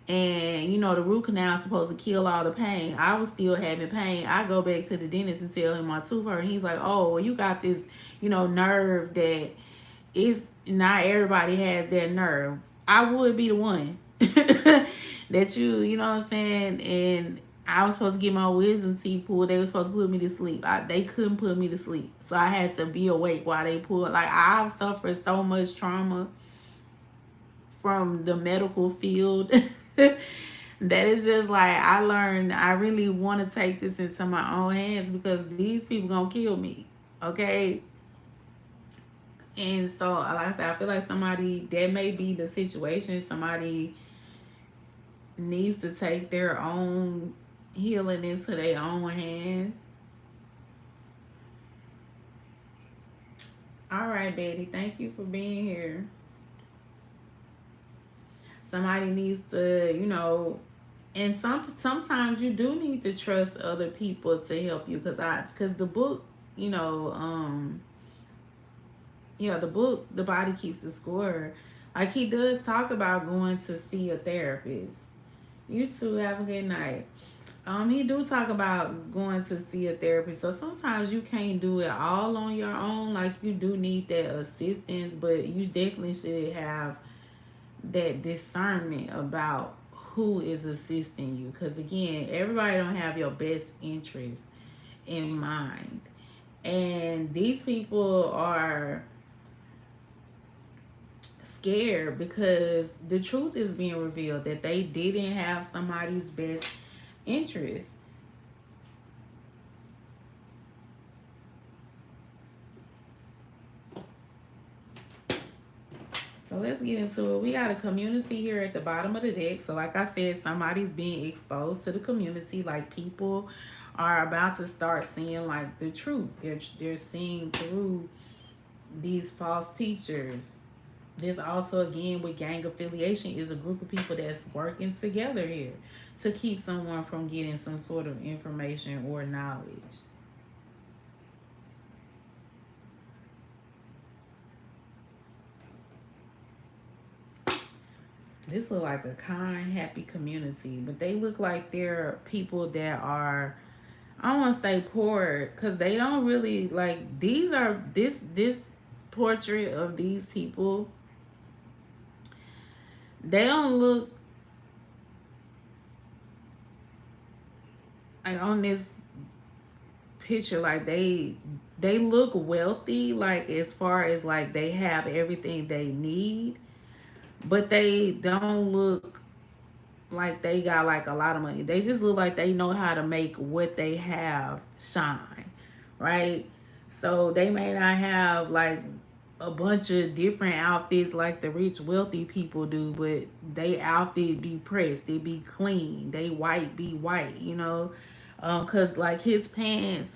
S1: and the root canal is supposed to kill all the pain. I was still having pain. I go back to the dentist and tell him my tooth hurt, and he's like, "Oh, well, you got this, nerve that is not everybody has that nerve." I would be the one that you know what I'm saying, and I was supposed to get my wisdom teeth pulled. They were supposed to put me to sleep. They couldn't put me to sleep, so I had to be awake while they pulled. Like I've suffered so much trauma from the medical field that is just like I learned I really want to take this into my own hands because these people gonna kill me, okay? And so, like I said, I feel like that may be the situation. Somebody needs to take their own healing into their own hands. All right, Betty, thank you for being here. Somebody needs to, and sometimes you do need to trust other people to help you because the book, the book, The Body Keeps the Score, like he does talk about going to see a therapist. You too, have a good night. He do talk about going to see a therapist. So sometimes you can't do it all on your own. Like you do need that assistance, but you definitely should have that discernment about who is assisting you. Because again, everybody don't have your best interest in mind. And these people are scared because the truth is being revealed that they didn't have somebody's best interest. So let's get into it. We got a community here at the bottom of the deck. So like I said, somebody's being exposed to the community. Like people are about to start seeing like the truth. They're seeing through these false teachers. This also, again, with gang affiliation, is a group of people that's working together here to keep someone from getting some sort of information or knowledge. This look like a kind, happy community, but they look like they're people that are, I don't want to say poor, because they don't really like, these are this portrait of these people, they don't look like on this picture like they look wealthy, like as far as like they have everything they need, but they don't look like they got like a lot of money. They just look like they know how to make what they have shine, right? So they may not have like a bunch of different outfits like the rich wealthy people do, but they outfit be pressed, they be clean, they white be white, you know. Cause like his pants,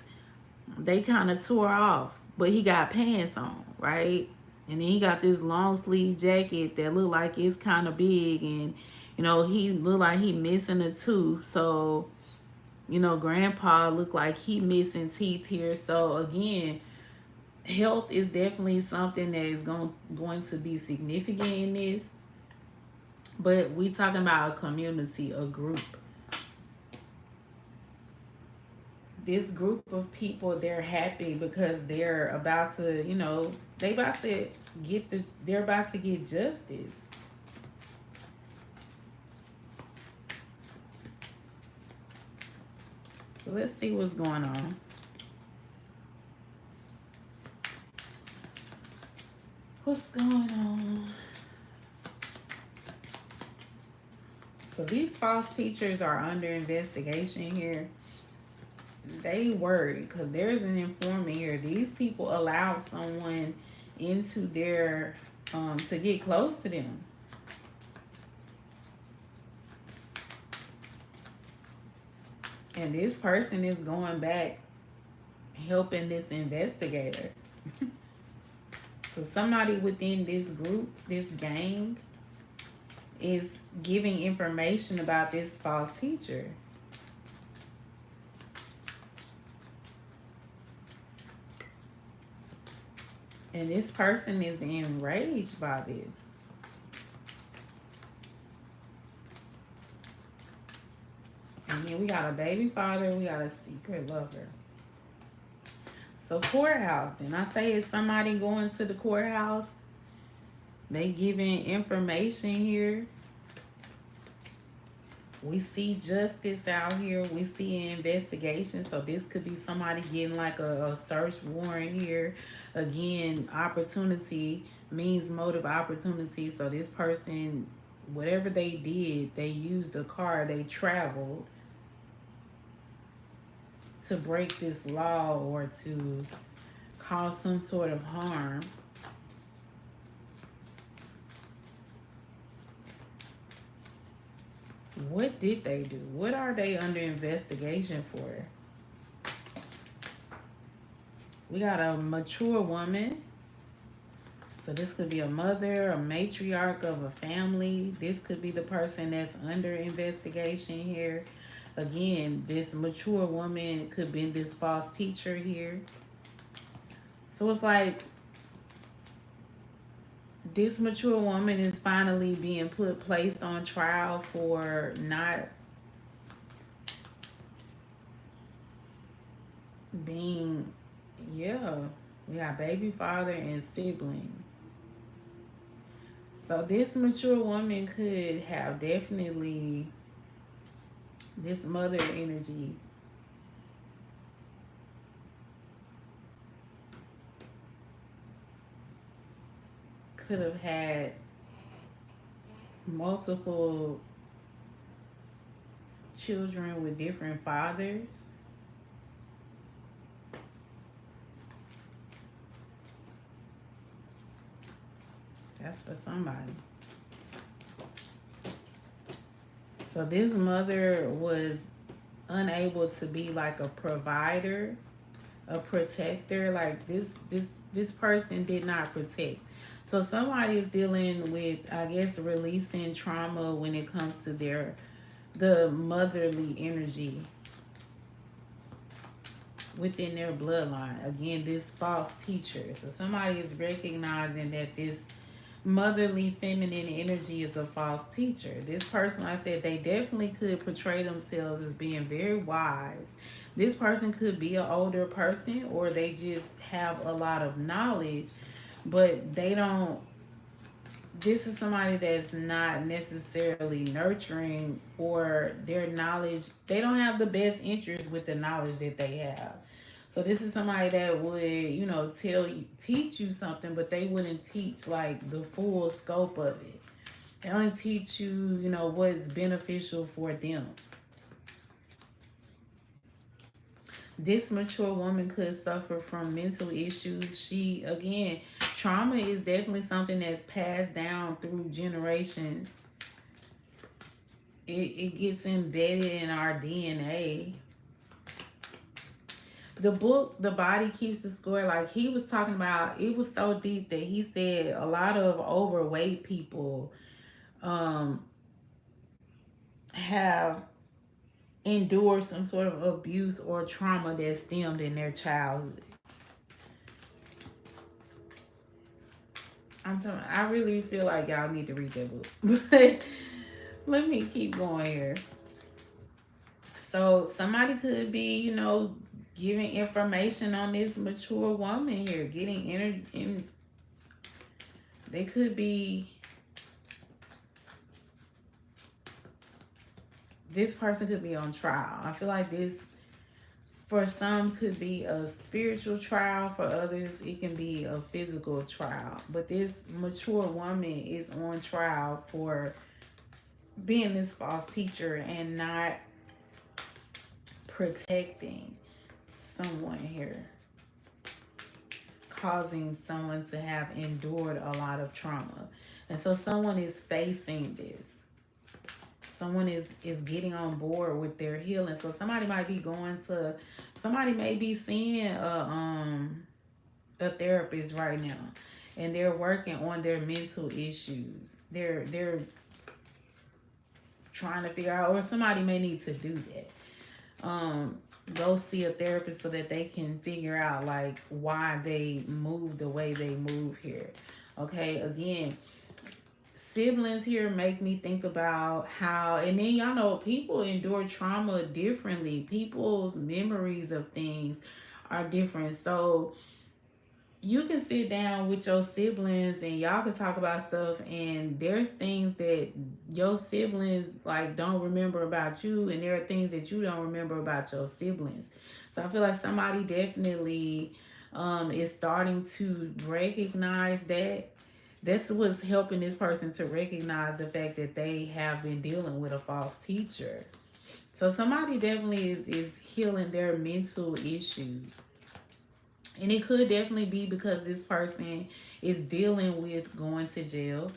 S1: they kind of tore off, but he got pants on, right? And then he got this long sleeve jacket that look like it's kind of big, and you know he look like he missing a tooth. So you know, grandpa look like he missing teeth here. So again, health is definitely something that is going to be significant in this. But we talking about a community, a group. This group of people, they're happy because they're about to, you know, they're about to get justice. So let's see what's going on. What's going on? So these false teachers are under investigation here. They worry because there's an informant here. These people allow someone into their to get close to them. And this person is going back helping this investigator. So somebody within this group, this gang, is giving information about this false teacher. And this person is enraged by this. And then we got a baby father, we got a secret lover. So courthouse, then I say it's somebody going to the courthouse. They giving information here. We see justice out here. We see an investigation. So this could be somebody getting like a search warrant here. Again, opportunity means motive, opportunity. So this person, whatever they did, they used a car, they traveled to break this law or to cause some sort of harm. What did they do? What are they under investigation for? We got a mature woman. So this could be a mother, a matriarch of a family. This could be the person that's under investigation here. Again, this mature woman could be this false teacher here. So it's like this mature woman is finally being placed on trial for not being, yeah, we got baby father and siblings. So this mature woman could have definitely this mother energy. Could have had multiple children with different fathers. That's for somebody. So this mother was unable to be like a provider, a protector. Like this person did not protect. So somebody is dealing with, I guess, releasing trauma when it comes to the motherly energy within their bloodline. Again, this false teacher. So somebody is recognizing that this motherly feminine energy is a false teacher. This person, like I said, they definitely could portray themselves as being very wise. This person could be an older person, or they just have a lot of knowledge, but they don't. This is somebody that's not necessarily nurturing, or their knowledge, they don't have the best interest with the knowledge that they have. So this is somebody that would, teach you something, but they wouldn't teach like the full scope of it. They only teach you, what's beneficial for them. This mature woman could suffer from mental issues. She, again, trauma is definitely something that's passed down through generations. It gets embedded in our DNA. The book, The Body Keeps the Score, like he was talking about, it was so deep that he said a lot of overweight people have endured some sort of abuse or trauma that stemmed in their childhood. I really feel like y'all need to read that book. But let me keep going here. So somebody could be, giving information on this mature woman here, getting in. They could be. This person could be on trial. I feel like this, for some, could be a spiritual trial. For others, it can be a physical trial. But this mature woman is on trial for being this false teacher and not protecting someone here, causing someone to have endured a lot of trauma. And so someone is facing this. Someone is getting on board with their healing. So somebody might be somebody may be seeing a therapist right now, and they're working on their mental issues. They're trying to figure out, or somebody may need to do that. Go see a therapist so that they can figure out like why they move the way they move here. Okay, again, siblings here make me think about how, and then y'all know people endure trauma differently. People's memories of things are different. So you can sit down with your siblings and y'all can talk about stuff, and there's things that your siblings like don't remember about you, and there are things that you don't remember about your siblings. So I feel like somebody definitely is starting to recognize that. That's what's helping this person to recognize the fact that they have been dealing with a false teacher. So somebody definitely is healing their mental issues. And it could definitely be because this person is dealing with going to jail,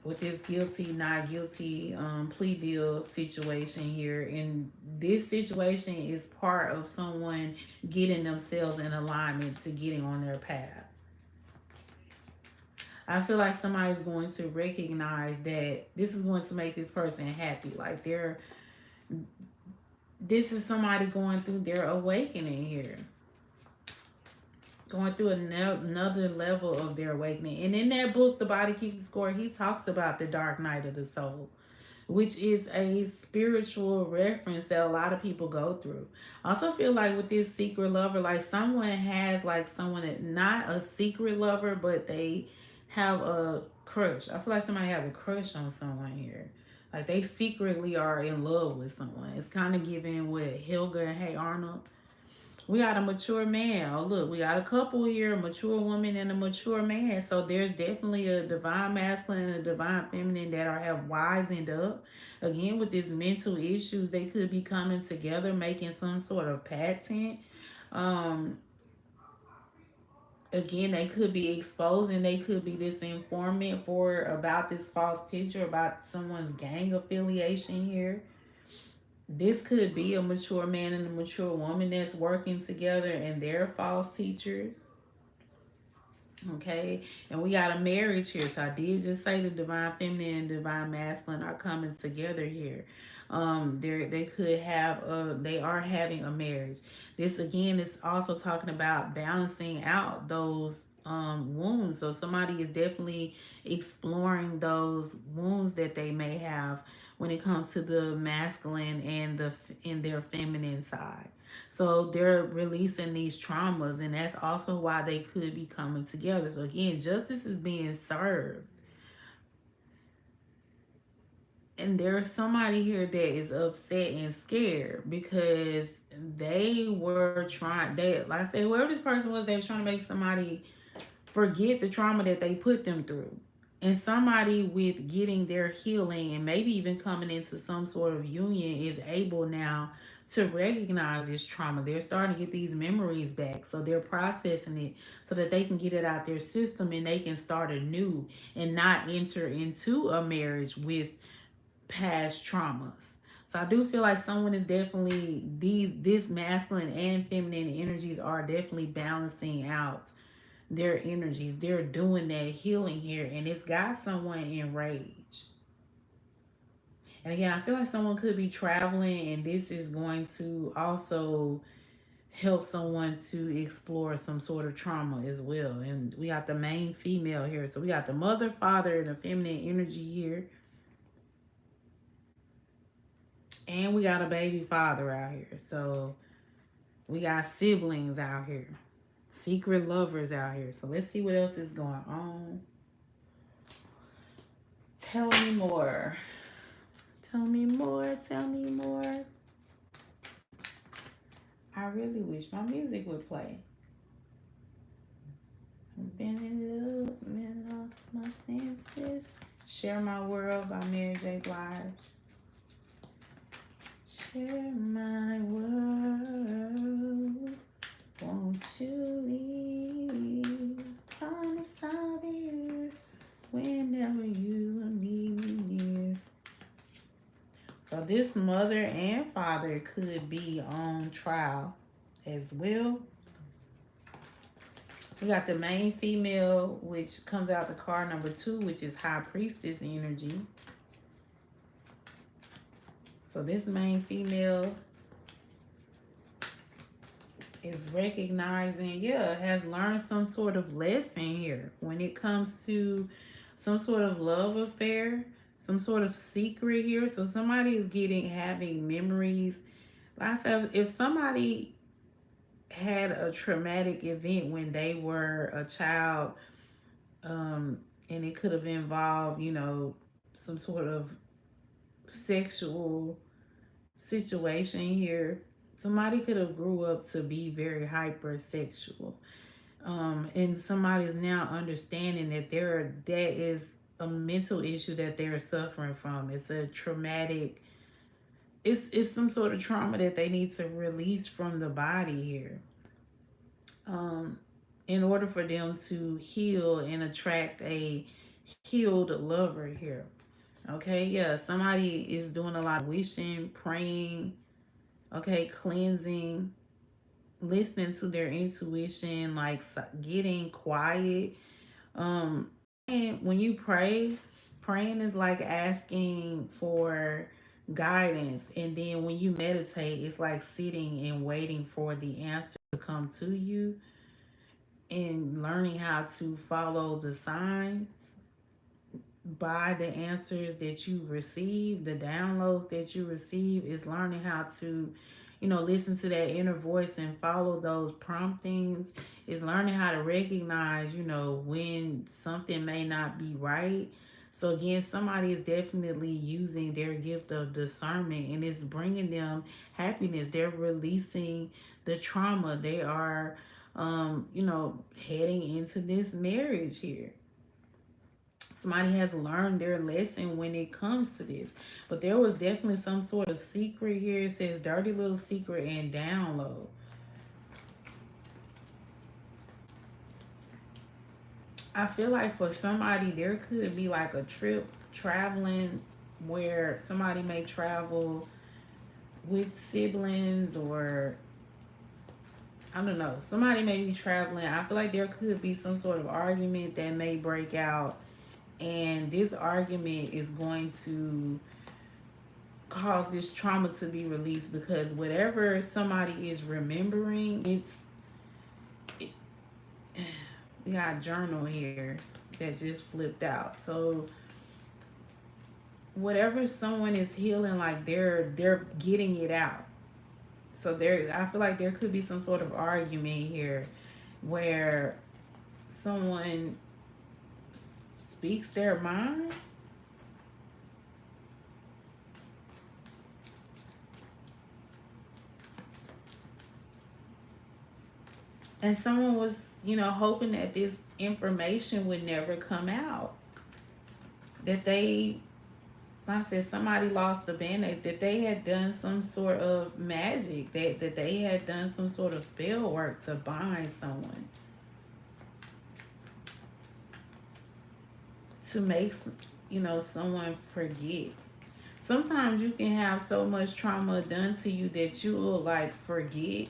S1: with this guilty, not guilty plea deal situation here. And this situation is part of someone getting themselves in alignment to getting on their path. I feel like somebody's going to recognize that this is going to make this person happy. Like this is somebody going through their awakening here. Going through another level of their awakening. And in that book, The Body Keeps the Score, he talks about the dark night of the soul, which is a spiritual reference that a lot of people go through. I also feel like with this secret lover, like someone has like someone that, not a secret lover, but they have a crush. I feel like somebody has a crush on someone here. Like they secretly are in love with someone. It's kind of giving with Helga and Hey Arnold. We got a mature man. Oh, look, we got a couple here, a mature woman and a mature man. So there's definitely a divine masculine and a divine feminine that are have wisened up. Again, with these mental issues, they could be coming together, making some sort of patent. Um, Again, they could be exposing, they could be this informant for about this false teacher, about someone's gang affiliation here. This could be a mature man and a mature woman that's working together and they're false teachers. Okay, and we got a marriage here. So I did just say the divine feminine and divine masculine are coming together here. They could have they are having a marriage. This again is also talking about balancing out those wounds. So somebody is definitely exploring those wounds that they may have when it comes to the masculine and the in their feminine side. So they're releasing these traumas, and that's also why they could be coming together. So again, justice is being served. And there's somebody here that is upset and scared because they were trying, they, like I said, whoever this person was, they were trying to make somebody forget the trauma that they put them through. And somebody with getting their healing and maybe even coming into some sort of union is able now to recognize this trauma. They're starting to get these memories back. So they're processing it so that they can get it out their system and they can start anew and not enter into a marriage with past traumas. So I do feel like someone is definitely this masculine and feminine energies are definitely balancing out their energies. They're doing that healing here, and it's got someone enraged. And again, I feel like someone could be traveling, and this is going to also help someone to explore some sort of trauma as well. And we got the main female here. So we got the mother, father, and the feminine energy here. And we got a baby father out here. So we got siblings out here. Secret lovers out here. So let's see what else is going on. Tell me more. Tell me more. Tell me more. I really wish my music would play. I've been in love and lost my senses. Share My World by Mary J. Blige. Share my world. Won't you leave? Promise I'll be here whenever you need me near. So this mother and father could be on trial as well. We got the main female, which comes out the card number 2, which is High Priestess energy. So this main female is recognizing, has learned some sort of lesson here when it comes to some sort of love affair, some sort of secret here. So somebody is having memories. Like I said, if somebody had a traumatic event when they were a child, and it could have involved, some sort of sexual situation here. Somebody could have grew up to be very hypersexual. And somebody's now understanding that that is a mental issue that they're suffering from. It's a traumatic, it's some sort of trauma that they need to release from the body here. In order for them to heal and attract a healed lover here. Okay, yeah, somebody is doing a lot of wishing, praying, okay, cleansing, listening to their intuition, like getting quiet. And when you pray, praying is like asking for guidance. And then when you meditate, it's like sitting and waiting for the answer to come to you and learning how to follow the signs by the answers that you receive, the downloads that you receive, is learning how to, listen to that inner voice and follow those promptings, is learning how to recognize, when something may not be right. So again, somebody is definitely using their gift of discernment and it's bringing them happiness. They're releasing the trauma. They are, you know, heading into this marriage here. Somebody has learned their lesson when it comes to this. But there was definitely some sort of secret here. It says dirty little secret and download. I feel like for somebody, there could be like a trip traveling where somebody may travel with siblings, or I don't know, somebody may be traveling. I feel like there could be some sort of argument that may break out, and this argument is going to cause this trauma to be released, because whatever somebody is remembering, it, we got a journal here that just flipped out. So whatever someone is healing, like they're getting it out. So there, I feel like there could be some sort of argument here where someone speaks their mind. And someone was, you know, hoping that this information would never come out. That they, like I said, somebody lost the band-aid, that they had done some sort of magic, that they had done some sort of spell work to bind someone, to make, you know, someone forget. Sometimes you can have so much trauma done to you that you will like forget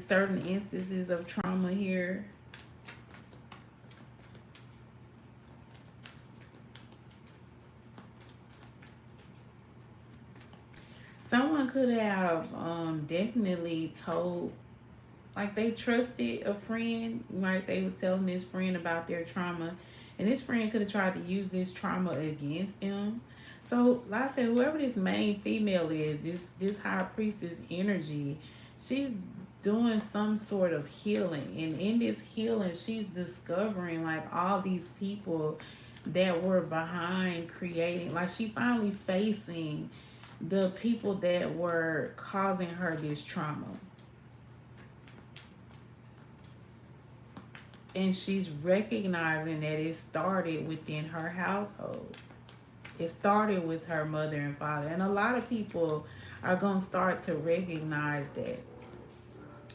S1: certain instances of trauma here. Someone could have definitely told, like they trusted a friend, right? They was telling this friend about their trauma, and this friend could have tried to use this trauma against them. So, like I said, whoever this main female is, this high priestess energy, she's doing some sort of healing, and in this healing, she's discovering like all these people that were behind creating. Like she finally facing the people that were causing her this trauma. And she's recognizing that it started within her household. It started with her mother and father. And a lot of people are going to start to recognize that.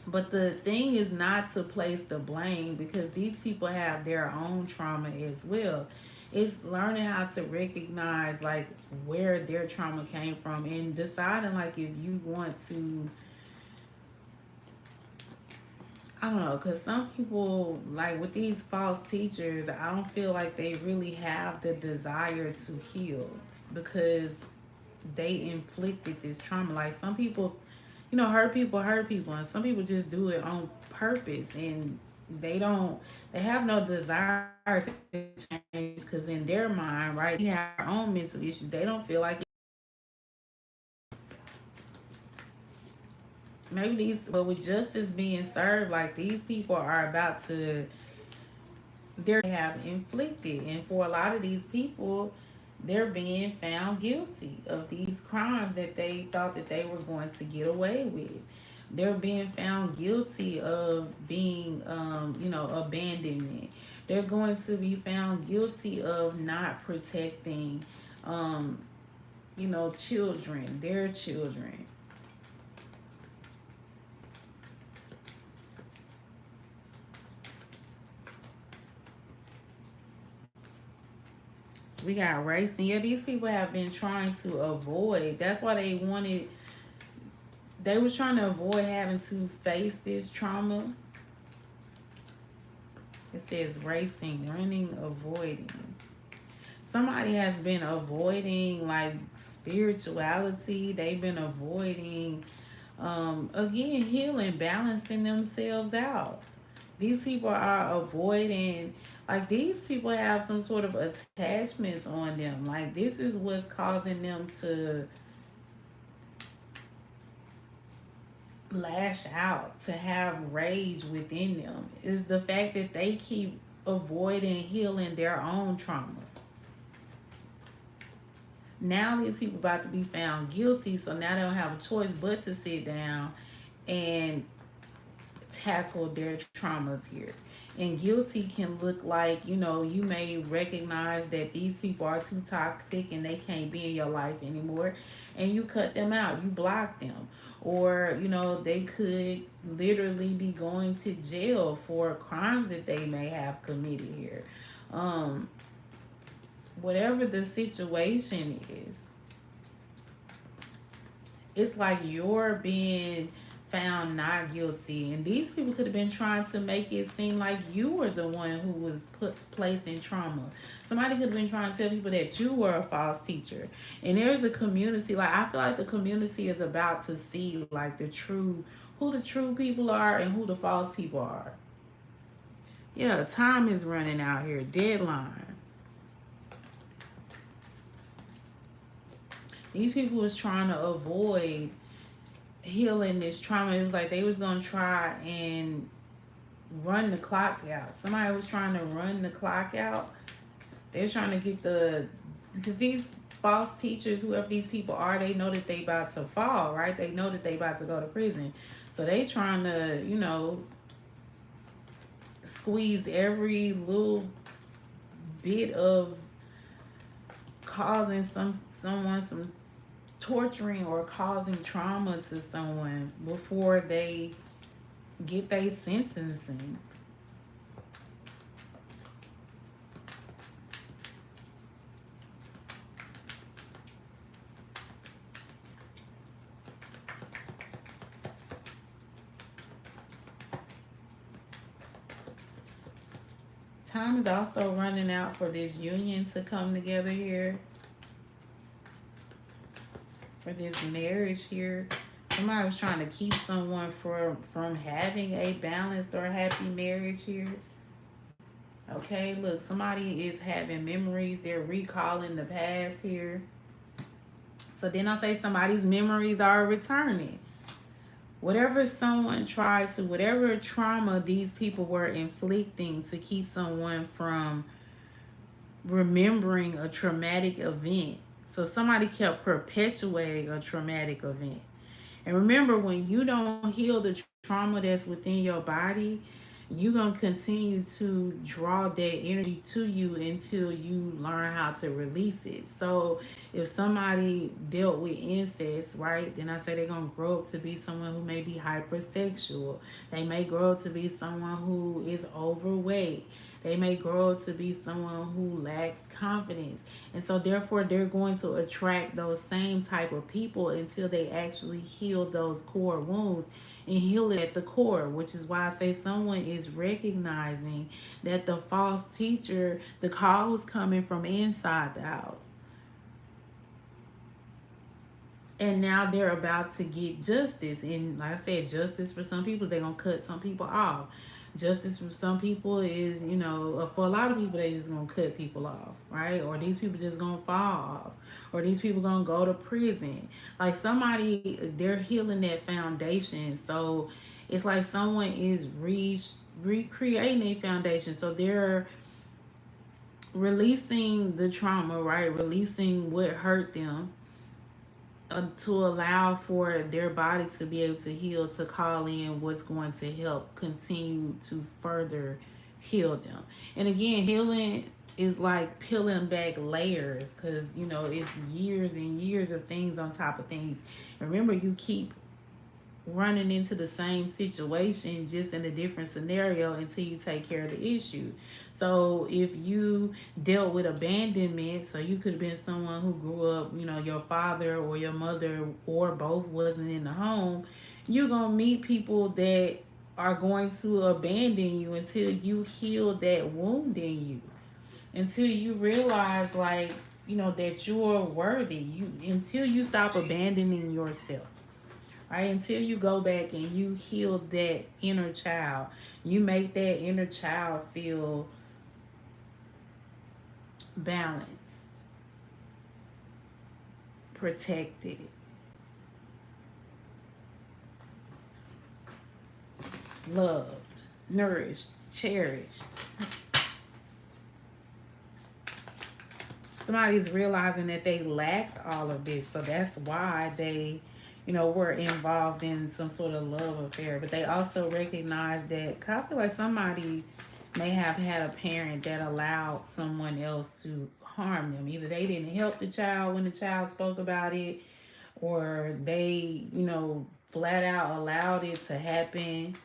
S1: But the thing is not to place the blame, because these people have their own trauma as well. It's learning how to recognize like where their trauma came from, and deciding like if you want to, I don't know, because some people, like with these false teachers, I don't feel like they really have the desire to heal, because they inflicted this trauma. Like some people, you know, hurt people, and some people just do it on purpose, and they have no desire to change, because in their mind, right, they have their own mental issues. They don't feel like maybe these, but with justice being served, like these people are about to, they have inflicted, and for a lot of these people, they're being found guilty of these crimes that they thought that they were going to get away with. They're being found guilty of being, you know, abandonment. They're going to be found guilty of not protecting, you know, children, their children. We got race, and yeah, these people have been trying to avoid. That's why they wanted. They was trying to avoid having to face this trauma. It says racing, running, avoiding. Somebody has been avoiding like spirituality. They've been avoiding, again, healing, balancing themselves out. These people are avoiding, like these people have some sort of attachments on them. Like this is what's causing them to lash out, to have rage within them, is the fact that they keep avoiding healing their own traumas. Now these people about to be found guilty, so now they don't have a choice but to sit down and tackle their traumas here. And guilty can look like, you may recognize that these people are too toxic and they can't be in your life anymore. And you cut them out, you block them. Or, they could literally be going to jail for crimes that they may have committed here. Um, Whatever the situation is, it's like you're being found not guilty, and these people could have been trying to make it seem like you were the one who was placed in trauma. Somebody could have been trying to tell people that you were a false teacher. And there's a community, like I feel like the community is about to see like who the true people are and who the false people are. Yeah, time is running out here. Deadline. These people was trying to avoid healing this trauma. It was like they was going to try and run the clock out. Somebody was trying to run the clock out. They're trying to get because these false teachers, whoever these people are, they know that they about to fall, right? They know that they about to go to prison. So they trying to, squeeze every little bit of causing someone some torturing or causing trauma to someone before they get their sentencing. Time is also running out for this union to come together here. For this marriage here. Somebody was trying to keep someone from having a balanced or happy marriage here. Okay, look, somebody is having memories. They're recalling the past here. So then I say somebody's memories are returning. Whatever trauma these people were inflicting to keep someone from remembering a traumatic event. So somebody kept perpetuating a traumatic event. And remember, when you don't heal the trauma that's within your body, you're going to continue to draw that energy to you until you learn how to release it. So if somebody dealt with incest, right, then I say they're going to grow up to be someone who may be hypersexual. They may grow up to be someone who is overweight. They may grow up to be someone who lacks confidence. And so therefore they're going to attract those same type of people until they actually heal those core wounds and heal it at the core, which is why I say someone is recognizing that the false teacher, the call was coming from inside the house. And now they're about to get justice. And like I said, justice for some people, they're going to cut some people off. Justice for some people is, for a lot of people, they just going to cut people off, right? Or these people just going to fall off. Or these people going to go to prison. Like somebody, they're healing that foundation. So it's like someone is recreating a foundation. So they're releasing the trauma, right? Releasing what hurt them. To allow for their body to be able to heal, to call in what's going to help continue to further heal them. And again, healing is like peeling back layers because, it's years and years of things on top of things. Remember, you keep running into the same situation just in a different scenario until you take care of the issue. So if you dealt with abandonment, so you could have been someone who grew up, your father or your mother or both wasn't in the home, you're going to meet people that are going to abandon you until you heal that wound in you. Until you realize that you're worthy. Until you stop abandoning yourself. Right? Until you go back and you heal that inner child. You make that inner child feel balanced, protected, loved, nourished, cherished. Somebody's realizing that they lacked all of this, so that's why they were involved in some sort of love affair. But they also recognize that, 'cause I feel like somebody may have had a parent that allowed someone else to harm them. Either they didn't help the child when the child spoke about it, or they, flat out allowed it to happen.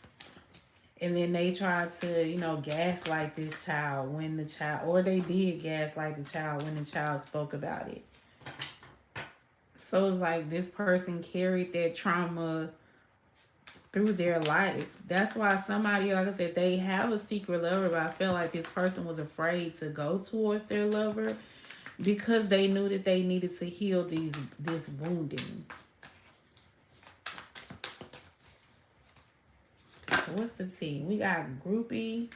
S1: And then they tried to, gaslight this child when the child, or they did gaslight the child when the child spoke about it. So it's like this person carried that trauma through their life. That's why somebody, like I said, they have a secret lover, but I feel like this person was afraid to go towards their lover because they knew that they needed to heal this wounding. So what's the T? We got groupie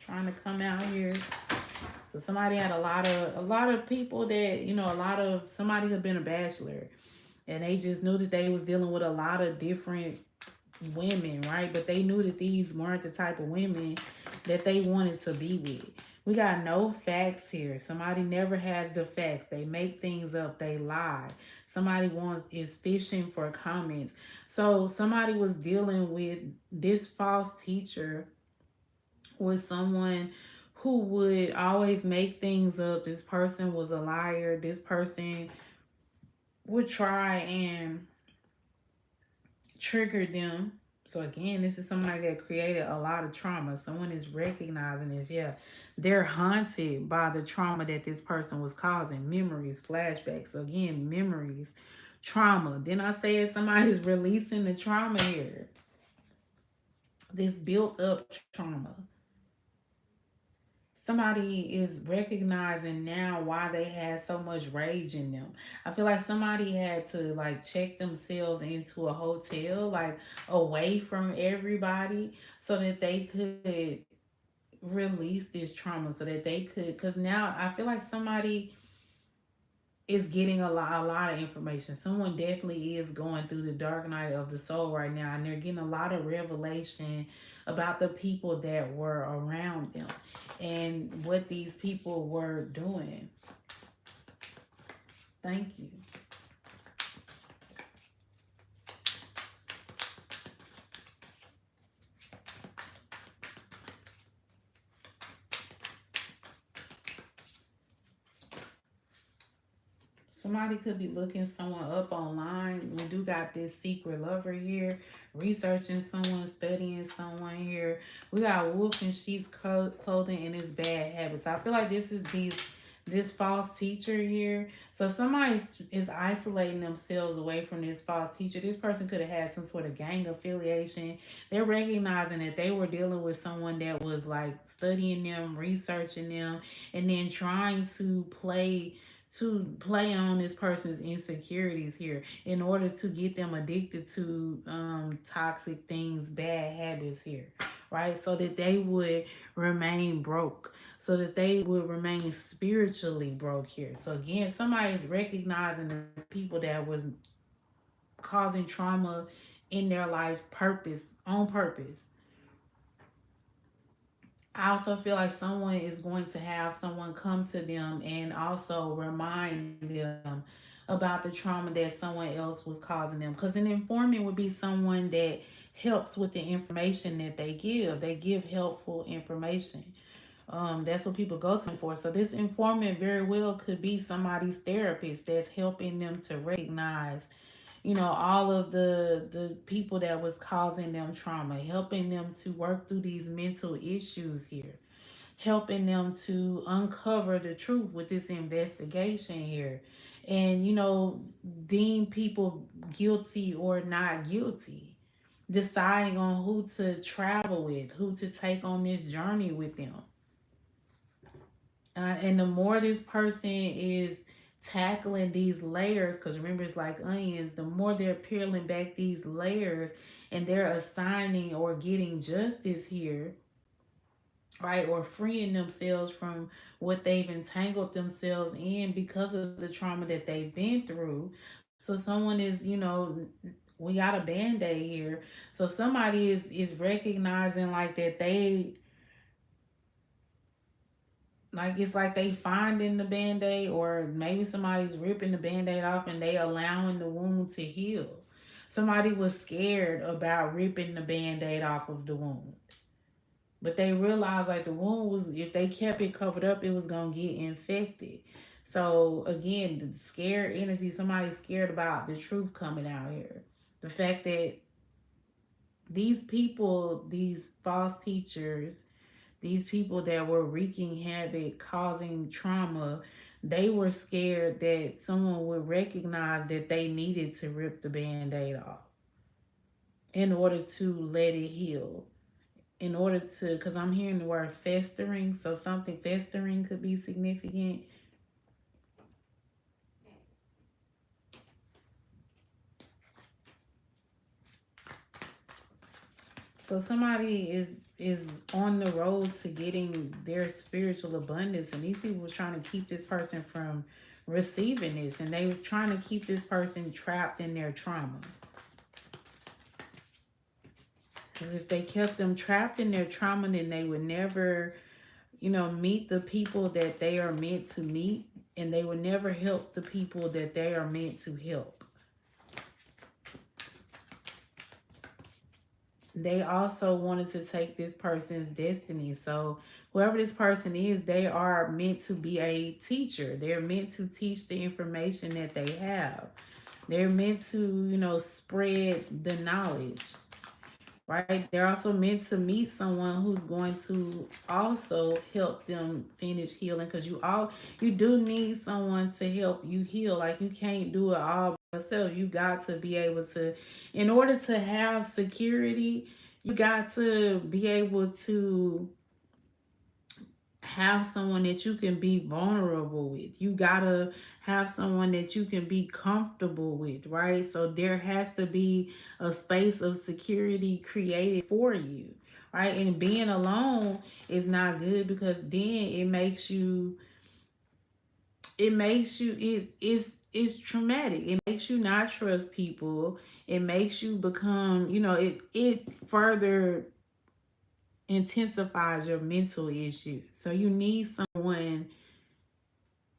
S1: trying to come out here. So somebody had a lot of people that, somebody had been a bachelor, and they just knew that they was dealing with a lot of different women, right? But they knew that these weren't the type of women that they wanted to be with. We got no facts here. Somebody never has the facts. They make things up. They lie. Somebody is fishing for comments. So somebody was dealing with this false teacher, with someone who would always make things up. This person was a liar. This person would try and trigger them. So again, this is somebody that created a lot of trauma. Someone is recognizing this. Yeah, they're haunted by the trauma that this person was causing. Memories, flashbacks. So again, memories, trauma. Then I said somebody's releasing the trauma here. This built up trauma. Somebody is recognizing now why they had so much rage in them. I feel like somebody had to like check themselves into a hotel, like away from everybody, so that they could release this trauma, so that they could, because now I feel like somebody is getting a lot of information. Someone definitely is going through the dark night of the soul right now, and they're getting a lot of revelation about the people that were around them and what these people were doing. Thank you. Somebody could be looking someone up online. We do got this secret lover here, researching someone, studying someone here. We got wolf in sheep's clothing and his bad habits. I feel like this false teacher here. So somebody is isolating themselves away from this false teacher. This person could have had some sort of gang affiliation. They're recognizing that they were dealing with someone that was like studying them, researching them, and then trying to play on this person's insecurities here in order to get them addicted to toxic things, bad habits here, right? So that they would remain broke, so that they would remain spiritually broke here. So again, somebody is recognizing the people that was causing trauma in their life on purpose. I also feel like someone is going to have someone come to them and also remind them about the trauma that someone else was causing them. Because an informant would be someone that helps with the information that they give. They give helpful information. That's what people go to them for. So this informant very well could be somebody's therapist that's helping them to recognize, all of the people that was causing them trauma, helping them to work through these mental issues here, helping them to uncover the truth with this investigation here, and deem people guilty or not guilty, deciding on who to travel with, who to take on this journey with them. And the more this person is tackling these layers, because remember, it's like onions, the more they're peeling back these layers and they're assigning or getting justice here, right? Or freeing themselves from what they've entangled themselves in because of the trauma that they've been through. So someone is, we got a band-aid here. So somebody is recognizing like that they, like it's like they finding the band-aid, or maybe somebody's ripping the band-aid off and they allowing the wound to heal. Somebody was scared about ripping the band-aid off of the wound. But they realized like the wound was, if they kept it covered up, it was gonna get infected. So again, the scared energy, somebody's scared about the truth coming out here. The fact that these people, these false teachers, these people that were wreaking havoc, causing trauma, they were scared that someone would recognize that they needed to rip the band-aid off in order to let it heal. In order to, because I'm hearing the word festering, so something festering could be significant. So somebody is on the road to getting their spiritual abundance, and these people were trying to keep this person from receiving this, and they was trying to keep this person trapped in their trauma. Because if they kept them trapped in their trauma, then they would never, meet the people that they are meant to meet, and they would never help the people that they are meant to help. They also wanted to take this person's destiny. So whoever this person is, they are meant to be a teacher. They're meant to teach the information that they have. They're meant to, spread the knowledge, right? They're also meant to meet someone who's going to also help them finish healing, because you do need someone to help you heal. Like, you can't do it all by yourself. You got to be able to, in order to have security, you got to be able to have someone that you can be vulnerable with. You gotta have someone that you can be comfortable with, right? So there has to be a space of security created for you, right? And being alone is not good, because then it's traumatic. It makes you not trust people. It makes you become, it further intensifies your mental issues. So you need someone,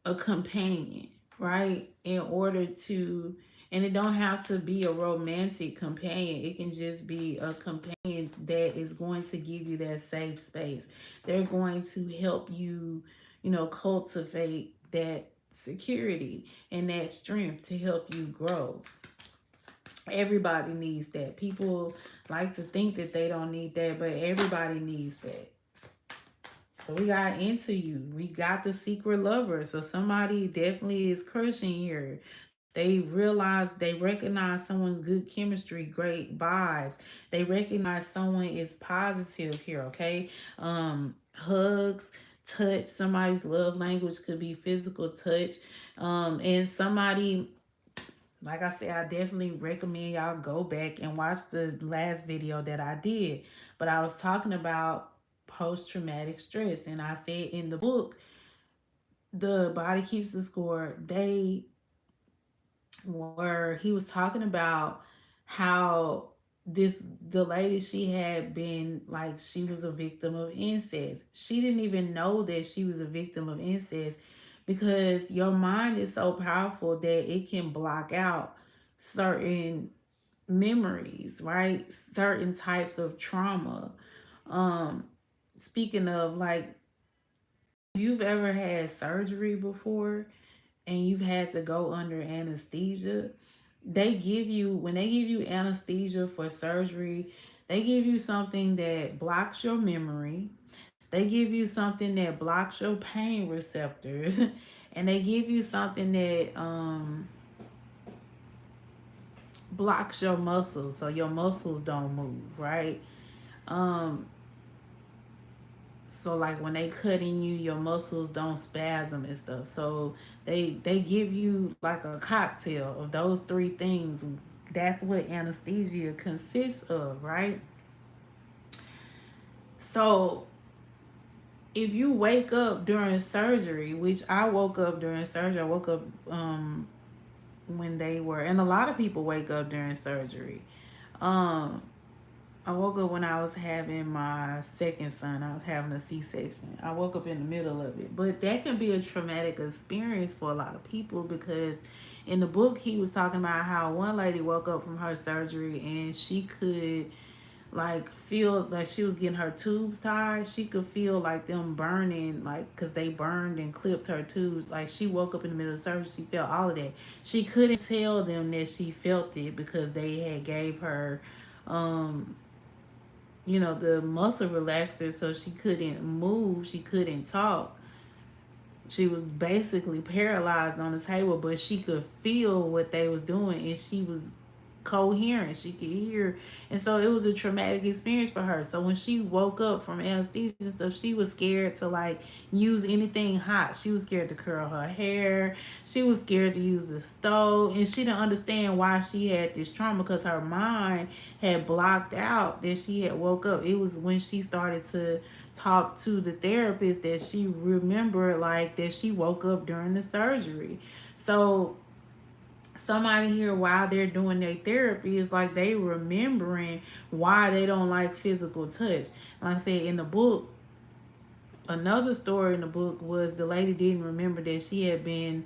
S1: a companion, right? In order to, and it don't have to be a romantic companion. It can just be a companion that is going to give you that safe space. They're going to help you, cultivate that security and that strength to help you grow. Everybody needs that. People like to think that they don't need that, but everybody needs that. So we got Into You. We got The Secret Lover. So somebody definitely is crushing here. They recognize someone's good chemistry, great vibes. They recognize someone is positive here, okay? Hugs, touch. Somebody's love language could be physical touch. And somebody, like I said, I definitely recommend y'all go back and watch the last video that I did. But I was talking about post-traumatic stress, and I said in the book, The Body Keeps the Score, he was talking about how the lady, she had been, like, she was a victim of incest. She didn't even know that she was a victim of incest, because your mind is so powerful that it can block out certain memories, right? Certain types of trauma. Um, Speaking of, like, you've ever had surgery before and you've had to go under anesthesia, when they give you anesthesia for surgery, they give you something that blocks your memory. They give you something that blocks your pain receptors. And they give you something that blocks your muscles, so your muscles don't move, right? Um, so like when they cutting you, your muscles don't spasm and stuff. So they give you like a cocktail of those three things. That's what anesthesia consists of, right? So if you wake up during surgery, which I woke up during surgery, I woke up when they were, and a lot of people wake up during surgery. Um, I woke up when I was having my second son. I was having a C-section. I woke up in the middle of it. But that can be a traumatic experience for a lot of people, because In the book, he was talking about how one lady woke up from her surgery and she could like feel like she was getting her tubes tied. She could feel like them burning, like because they burned and clipped her tubes. Like she woke up in the middle of surgery, she felt all of that. She couldn't tell them that she felt it because they had gave her um the muscle relaxer, so she couldn't move, she couldn't talk. She was basically paralyzed on the table, but she could feel what they was doing, and she was coherent. She could hear, and so it was a traumatic experience for her. So when she woke up from anesthesia and stuff, she was scared to like use anything hot. She was scared to curl her hair. She was scared to use the stove, and she didn't understand why she had this trauma because her mind had blocked out that she had woke up. It was when she started to talk to the therapist that she remembered like that she woke up during the surgery. So somebody here while they're doing their therapy is like they remembering why they don't like physical touch. Like I said in the book, another story in the book was the lady didn't remember that she had been,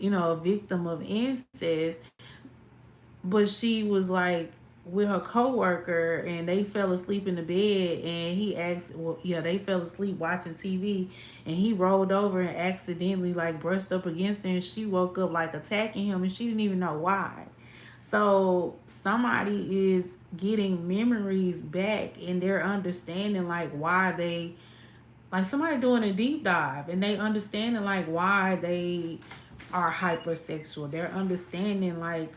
S1: a victim of incest, but she was like with her coworker and they fell asleep in the bed and he asked, well, yeah, they fell asleep watching TV and he rolled over and accidentally like brushed up against her and she woke up like attacking him and she didn't even know why. So somebody is getting memories back and they're understanding like why they, like somebody doing a deep dive and they understanding like why they are hypersexual. They're understanding like,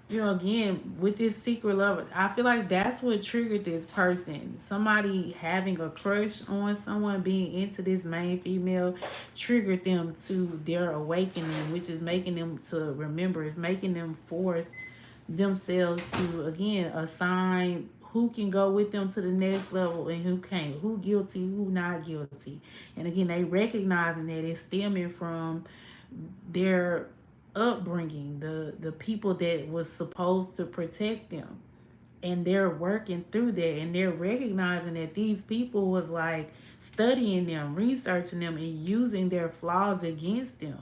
S1: again, with this secret love, I feel like that's what triggered this person. Somebody having a crush on someone, being into this main female, triggered them to their awakening, which is making them to remember, is making them force themselves to, again, assign who can go with them to the next level and who can't, who guilty, who not guilty. And again, they recognizing that it's stemming from their upbringing, the people that was supposed to protect them, and they're working through that and they're recognizing that these people was like studying them, researching them, and using their flaws against them,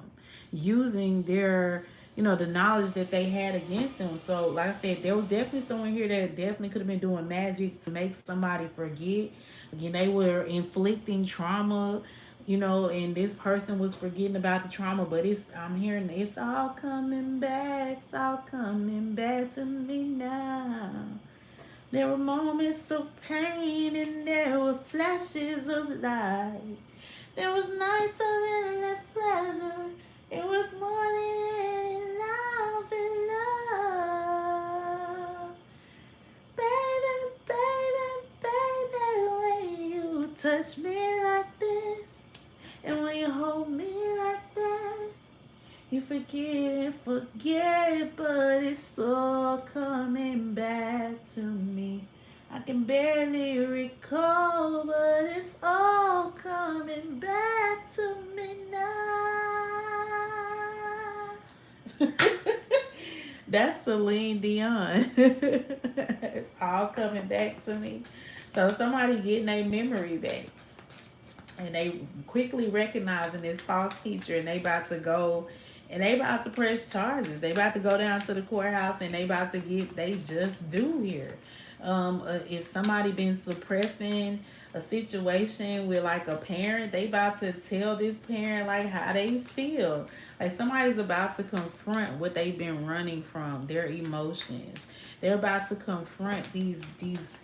S1: using their the knowledge that they had against them. So like I said, there was definitely someone here that definitely could have been doing magic to make somebody forget. Again, they were inflicting trauma, and this person was forgetting about the trauma, but I'm hearing it's all coming back, it's all coming back to me now. There were moments of pain and there were flashes of light. There was nights of endless pleasure. It was more than any lousy love. Baby, baby, baby, when you touch me like this, and when you hold me like that, you forget, but it's all coming back to me. I can barely recall, but it's all coming back to me now. That's Celine Dion. All coming back to me. So somebody getting their memory back. And they quickly recognizing this false teacher and they about to go and they about to press charges. They about to go down to the courthouse and they about to get they just do here. If somebody been suppressing a situation with like a parent, they about to tell this parent like how they feel. Like somebody's about to confront what they've been running from, their emotions. They're about to confront these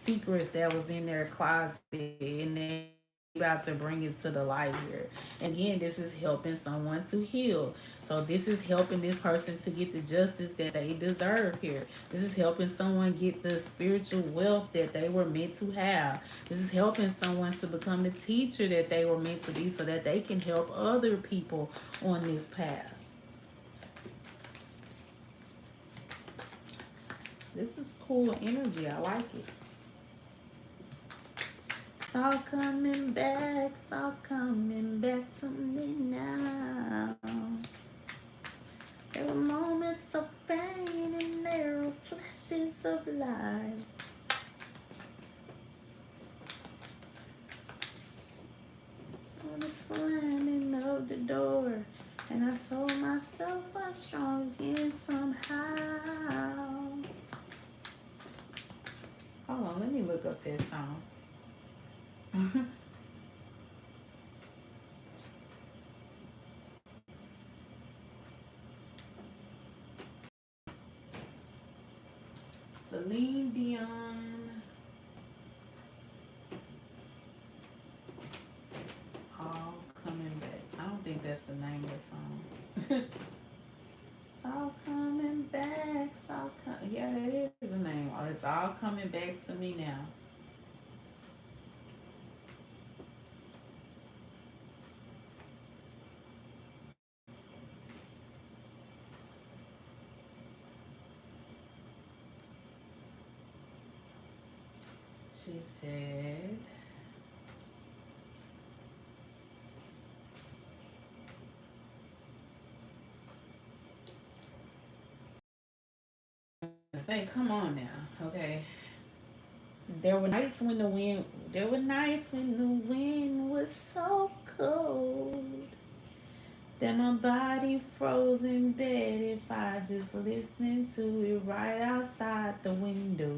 S1: secrets that was in their closet and they about to bring it to the light here. Again, this is helping someone to heal. So this is helping this person to get the justice that they deserve here. This is helping someone get the spiritual wealth that they were meant to have. This is helping someone to become the teacher that they were meant to be so that they can help other people on this path. This is cool energy. I like it. It's all coming back, it's all coming back to me now. There were moments of pain and there were flashes of light. On the slamming of the door, And I told myself I'm strong again somehow. Hold on, let me look up that song. Celine Dion. All coming back. I don't think that's the name of the song. It's all coming back. It's all yeah, that is the name. Oh, it's all coming back to me now. She said, "Say, come on now, okay." There were nights when the wind. There were nights when the wind was so cold that my body froze in bed if I just listened to it right outside the window.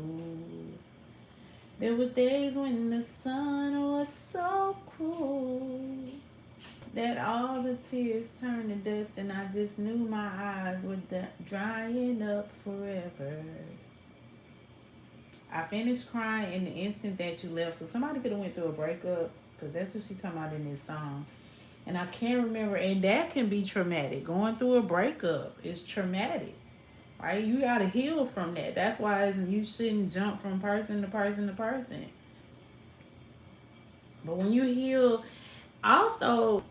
S1: There were days when the sun was so cool that all the tears turned to dust and I just knew my eyes were drying up forever. I finished crying in the instant that you left. So somebody could have went through a breakup, because that's what she's talking about in this song. And I can't remember, and that can be traumatic. Going through a breakup is traumatic, right? You got to heal from that. That's why you shouldn't jump from person to person to person. But when you heal, also,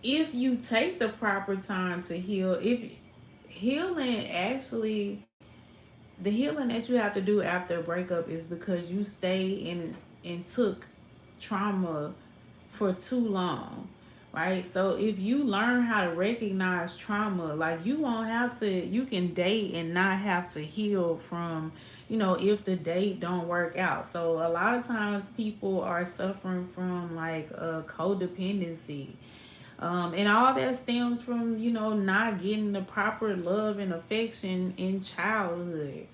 S1: if you take the proper time to heal, if healing actually, the healing that you have to do after a breakup is because you stay in and took trauma for too long, right? So if you learn how to recognize trauma, like you won't have to, you can date and not have to heal from, if the date don't work out. So a lot of times people are suffering from like a codependency. And all that stems from, not getting the proper love and affection in childhood.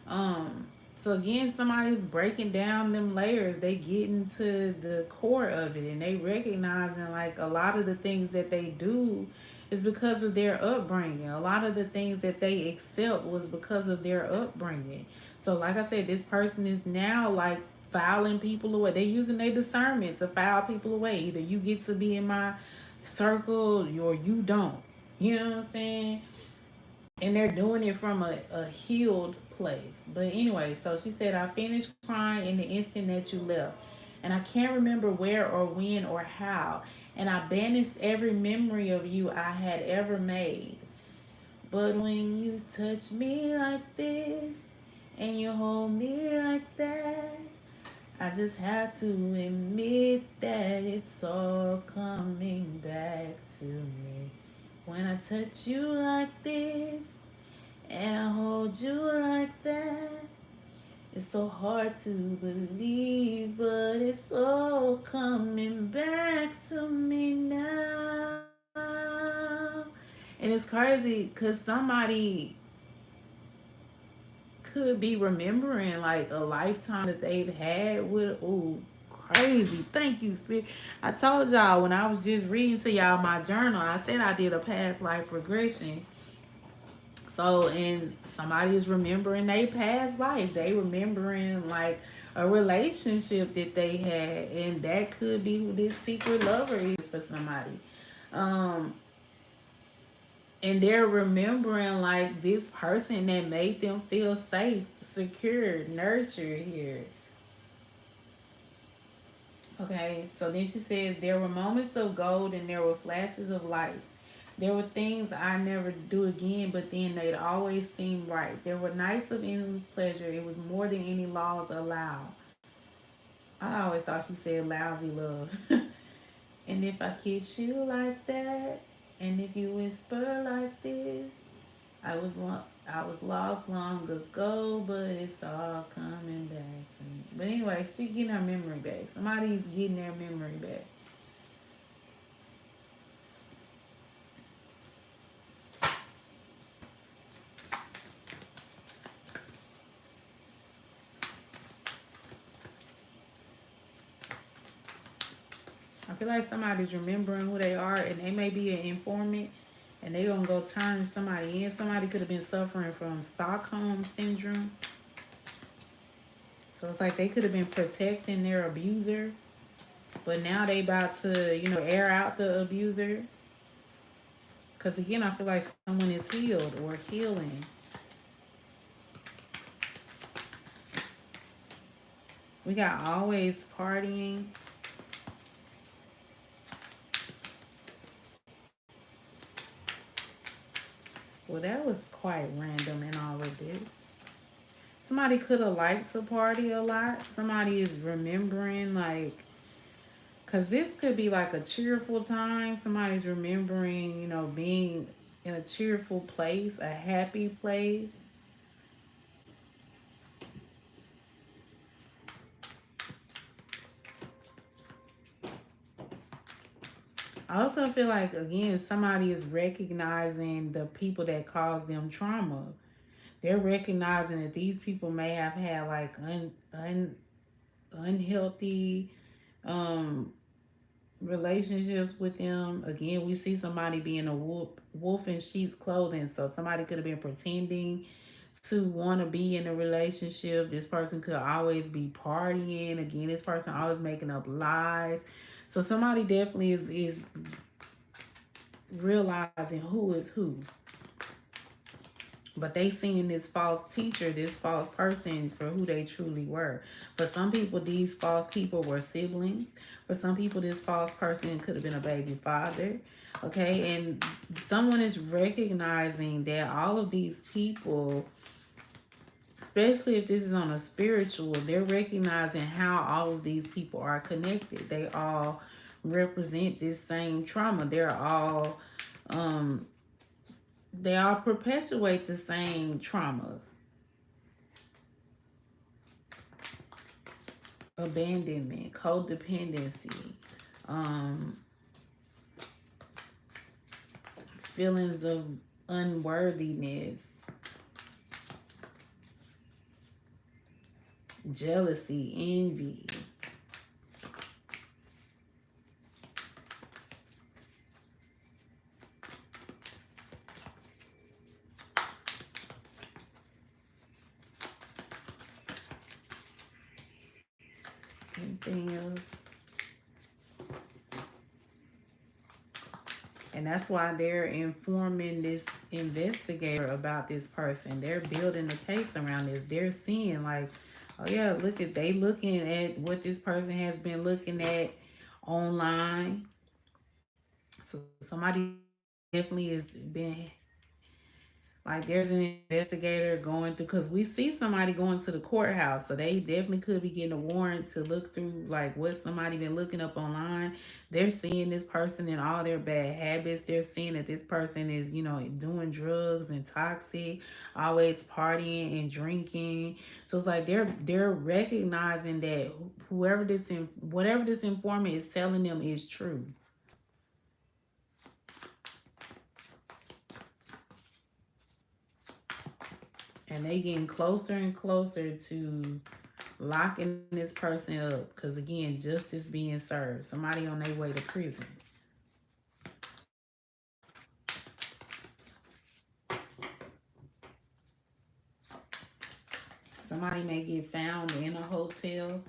S1: Um, so again, somebody's breaking down them layers. They get into the core of it, and they recognizing like a lot of the things that they do is because of their upbringing. A lot of the things that they accept was because of their upbringing. So like I said, this person is now like filing people away. They're using their discernment to file people away. Either you get to be in my circle or you don't. You know what I'm saying? And they're doing it from a healed place. But anyway, so she said, I finished crying in the instant that you left. And I can't remember where or when or how. And I banished every memory of you I had ever made. But when you touch me like this and you hold me like that, I just have to admit that it's all coming back to me. When I touch you like this and I hold you like that, it's so hard to believe, but it's all coming back to me now. And it's crazy because somebody could be remembering like a lifetime that they've had with, ooh, crazy. Thank you, Spirit. I told y'all when I was just reading to y'all my journal, I said I did a past life regression. So, and somebody is remembering their past life. They remembering like a relationship that they had, and that could be who this secret lover is for somebody. Um, and they're remembering like this person that made them feel safe, secure, nurtured here. Okay, so then she says there were moments of gold and there were flashes of light. There were things I never do again, but then they'd always seem right. There were nights of endless pleasure. It was more than any laws allow. I always thought she said lousy love. And if I kiss you like that, and if you whisper like this, I was lost long ago, but it's all coming back to me. But anyway, she getting her memory back. Somebody's getting their memory back. feel like somebody's remembering who they are, and they may be an informant, and they gonna go turn somebody in. Somebody could have been suffering from Stockholm syndrome. So it's like they could have been protecting their abuser, but now they about to, air out the abuser. Because again, I feel like someone is healed or healing. We got always partying. Well, that was quite random in all of this. Somebody could have liked to party a lot. Somebody is remembering, like, because this could be like a cheerful time. Somebody's remembering, being in a cheerful place, a happy place. I also feel like, again, somebody is recognizing the people that caused them trauma. They're recognizing that these people may have had like unhealthy um, relationships with them. Again, we see somebody being a wolf in sheep's clothing. So somebody could have been pretending to want to be in a relationship. This person could always be partying. Again, this person always making up lies. So somebody definitely is realizing who is who. But they seeing this false teacher, this false person for who they truly were. For some people, these false people were siblings. For some people, this false person could have been a baby father. Okay, and someone is recognizing that all of these people, especially if this is on a spiritual, they're recognizing how all of these people are connected. They all represent this same trauma. They all perpetuate the same traumas. Abandonment, codependency, um, feelings of unworthiness, jealousy, envy. Anything else? And that's why they're informing this investigator about this person. They're building a case around this. They're seeing like, oh yeah, they looking at what this person has been looking at online. So somebody definitely has been like, there's an investigator going through, because we see somebody going to the courthouse, so they definitely could be getting a warrant to look through like what somebody been looking up online. They're seeing this person and all their bad habits. They're seeing that this person is, doing drugs and toxic, always partying and drinking. So it's like they're recognizing that whatever this informant is telling them is true. And they getting closer and closer to locking this person up. Because again, justice being served. Somebody on their way to prison. Somebody may get found in a hotel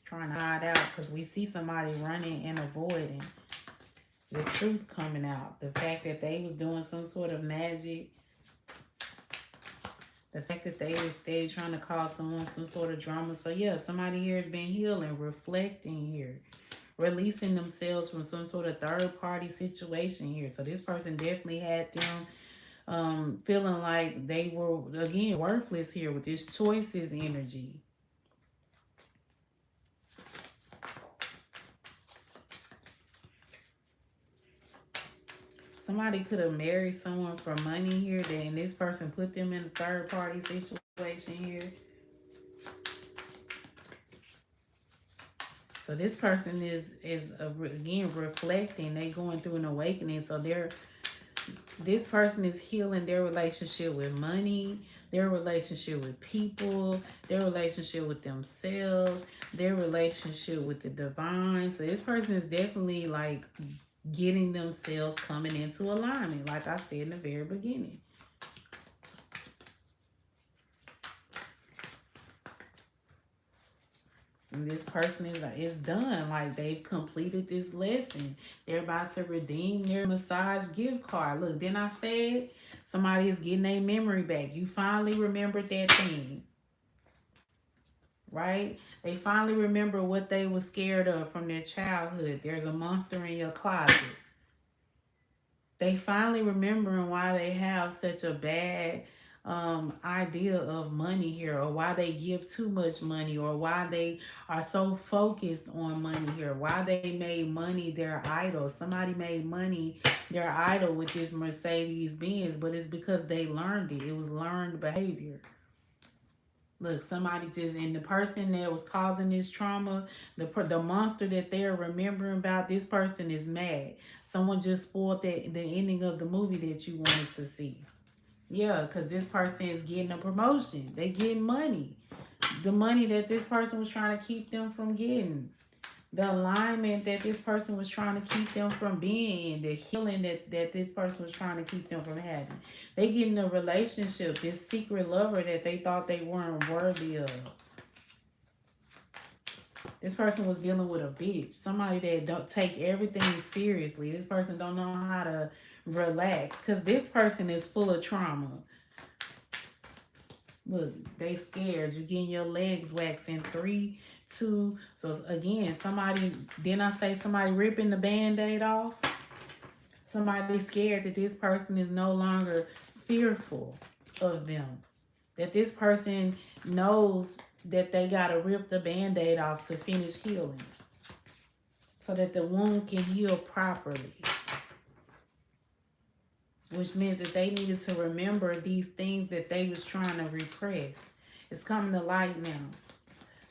S1: trying to hide out, because we see somebody running and avoiding the truth coming out. The fact that they was doing some sort of magic. The fact that they were steady trying to cause someone some sort of drama. So yeah, somebody here has been healing, reflecting here, releasing themselves from some sort of third party situation here. So this person definitely had them feeling like they were, again, worthless here with this choices energy. Somebody could have married someone for money here, then this person put them in a third party situation here. So this person is again reflecting. They going through an awakening. So this person is healing their relationship with money. their relationship with people, their relationship with themselves, their relationship with the divine. So this person is definitely like getting themselves coming into alignment, like I said in the very beginning. And this person is done. Like, they've completed this lesson. They're about to redeem their massage gift card. Look, didn't I say somebody is getting their memory back? You finally remembered that thing, right? They finally remember what they were scared of from their childhood. There's a monster in your closet. They finally remembering why they have such a bad idea of money here, or why they give too much money, or why they are so focused on money here, why they made money their idol. Somebody made money their idol with this Mercedes Benz, but it's because they learned it. It was learned behavior. Look, somebody just, and the person that was causing this trauma, the monster that they're remembering about, this person is mad. Someone just spoiled the ending of the movie that you wanted to see. Yeah, because this person is getting a promotion. They getting money. The money that this person was trying to keep them from getting. The alignment that this person was trying to keep them from being in, the healing that this person was trying to keep them from having. They get in a relationship, this secret lover that they thought they weren't worthy of. This person was dealing with a bitch, somebody that don't take everything seriously. This person don't know how to relax because this person is full of trauma. Look, they scared. You getting your legs waxed in 3, 2. So again, somebody, didn't I say somebody ripping the band-aid off? Somebody scared that this person is no longer fearful of them. That this person knows that they got to rip the band-aid off to finish healing. So that the wound can heal properly. Which meant that they needed to remember these things that they was trying to repress. It's coming to light now.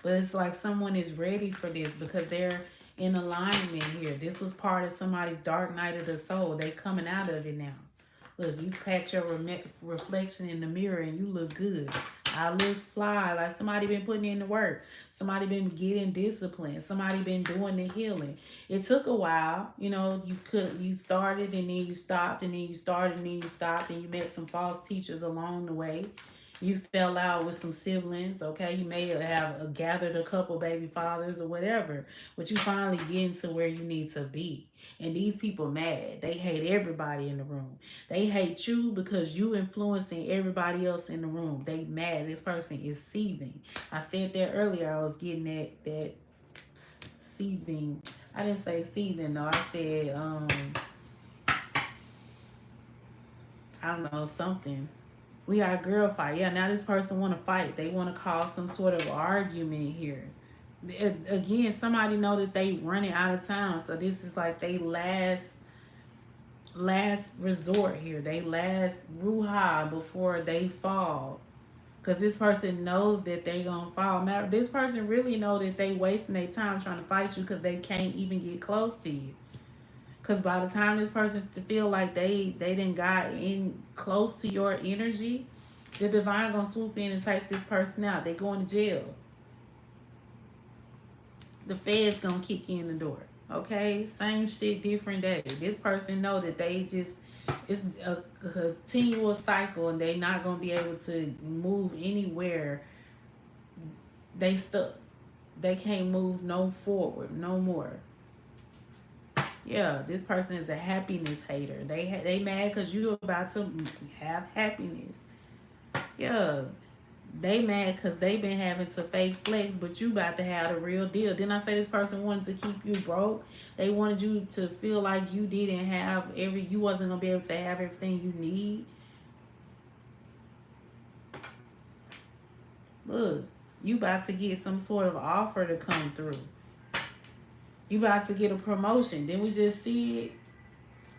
S1: But it's like someone is ready for this because they're in alignment here. This was part of somebody's dark night of the soul. They coming out of it now. Look, you catch your reflection in the mirror and you look good. I look fly, like somebody been putting in the work. Somebody been getting disciplined. Somebody been doing the healing. It took a while. You know, you started and then you stopped and then you started and then you stopped and you met some false teachers along the way. You fell out with some siblings, okay? You may have gathered a couple baby fathers or whatever, but you finally getting to where you need to be. And these people mad. They hate everybody in the room. They hate you because you influencing everybody else in the room. They mad. This person is seething. I said that earlier. I was getting that seething. I didn't say seething though. I said I don't know, something. We got a girl fight. Yeah, now this person want to fight. They want to cause some sort of argument here. Again, somebody know that they running out of time. So this is like they last resort here. They last ruha before they fall. Because this person knows that they going to fall. Now, this person really know that they wasting their time trying to fight you because they can't even get close to you. Because by the time this person feel like they didn't got in close to your energy, the divine gonna swoop in and take this person out. They going to jail. The feds gonna kick in the door. Okay? Same shit, different day. This person know that they just, it's a continual cycle and they not gonna be able to move anywhere. They stuck. They can't move no forward, no more. Yeah, this person is a happiness hater. They mad because you about to have happiness. Yeah, they mad because they been having to fake flex, but you about to have the real deal. Didn't I say this person wanted to keep you broke? They wanted you to feel like you didn't have you wasn't gonna be able to have everything you need. Look, you about to get some sort of offer to come through. You about to get a promotion. Didn't we just see it?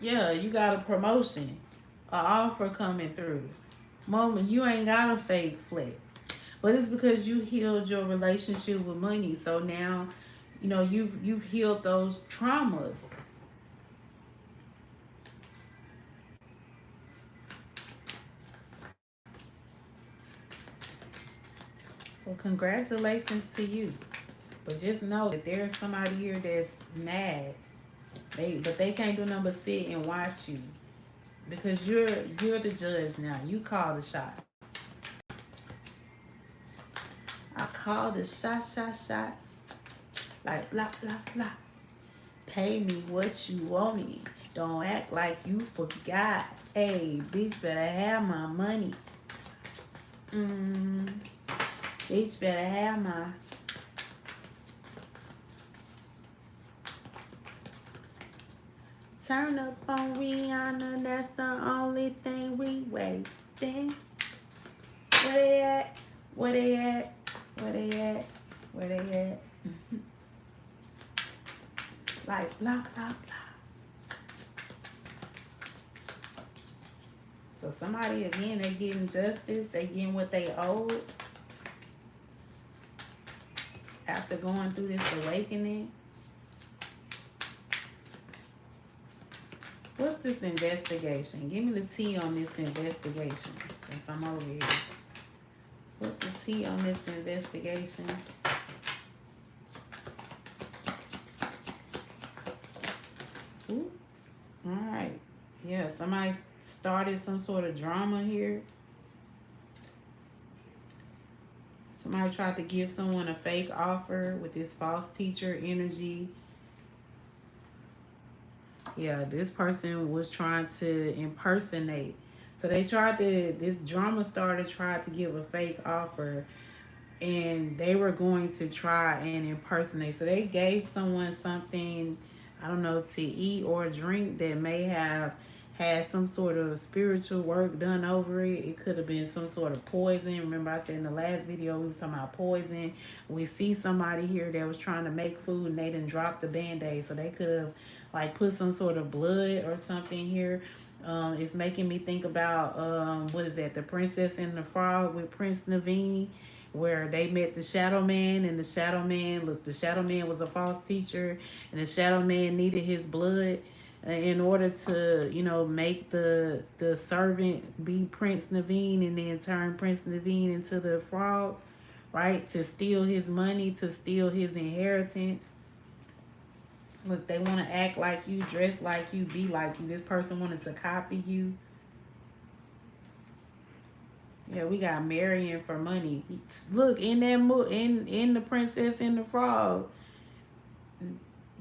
S1: Yeah, you got a promotion. An offer coming through. Moment, you ain't got a fake flex. But it's because you healed your relationship with money. So now, you know, you've healed those traumas. congratulations to you. But just know that there's somebody here that's mad. But they can't do nothing but sit and watch you. Because you're the judge now. You call the shot. I call the shots. Like blah blah blah. Pay me what you owe me. Don't act like you forgot. Hey, bitch better have my money. Bitch better have my. Turn up on Rihanna, that's the only thing we wasting. Where they at? Where they at? Where they at? Where they at? Like blah blah blah. So somebody again, they getting justice, they getting what they owed after going through this awakening. What's this investigation? Give me the tea on this investigation since I'm over here. What's the tea on this investigation? Ooh. All right. Yeah, somebody started some sort of drama here. Somebody tried to give someone a fake offer with this false teacher energy. Yeah, this person was trying to impersonate. So they tried to, this drama starter tried to give a fake offer and they were going to try and impersonate. So they gave someone something, I don't know, to eat or drink that may have had some sort of spiritual work done over it. It could have been some sort of poison. Remember I said in the last video we was talking about poison. We see somebody here that was trying to make food and they didn't drop the band-aid. So they could have like put some sort of blood or something here. It's making me think about, what is that? The Princess and the Frog with Prince Naveen, where they met the Shadow Man, and the Shadow Man, look, the Shadow Man was a false teacher, and the Shadow Man needed his blood in order to, you know, make the servant be Prince Naveen and then turn Prince Naveen into the frog, right? To steal his money, to steal his inheritance. Look, they want to act like you, dress like you, be like you. This person wanted to copy you. Yeah, we got marrying for money. Look, in that in the Princess and the Frog,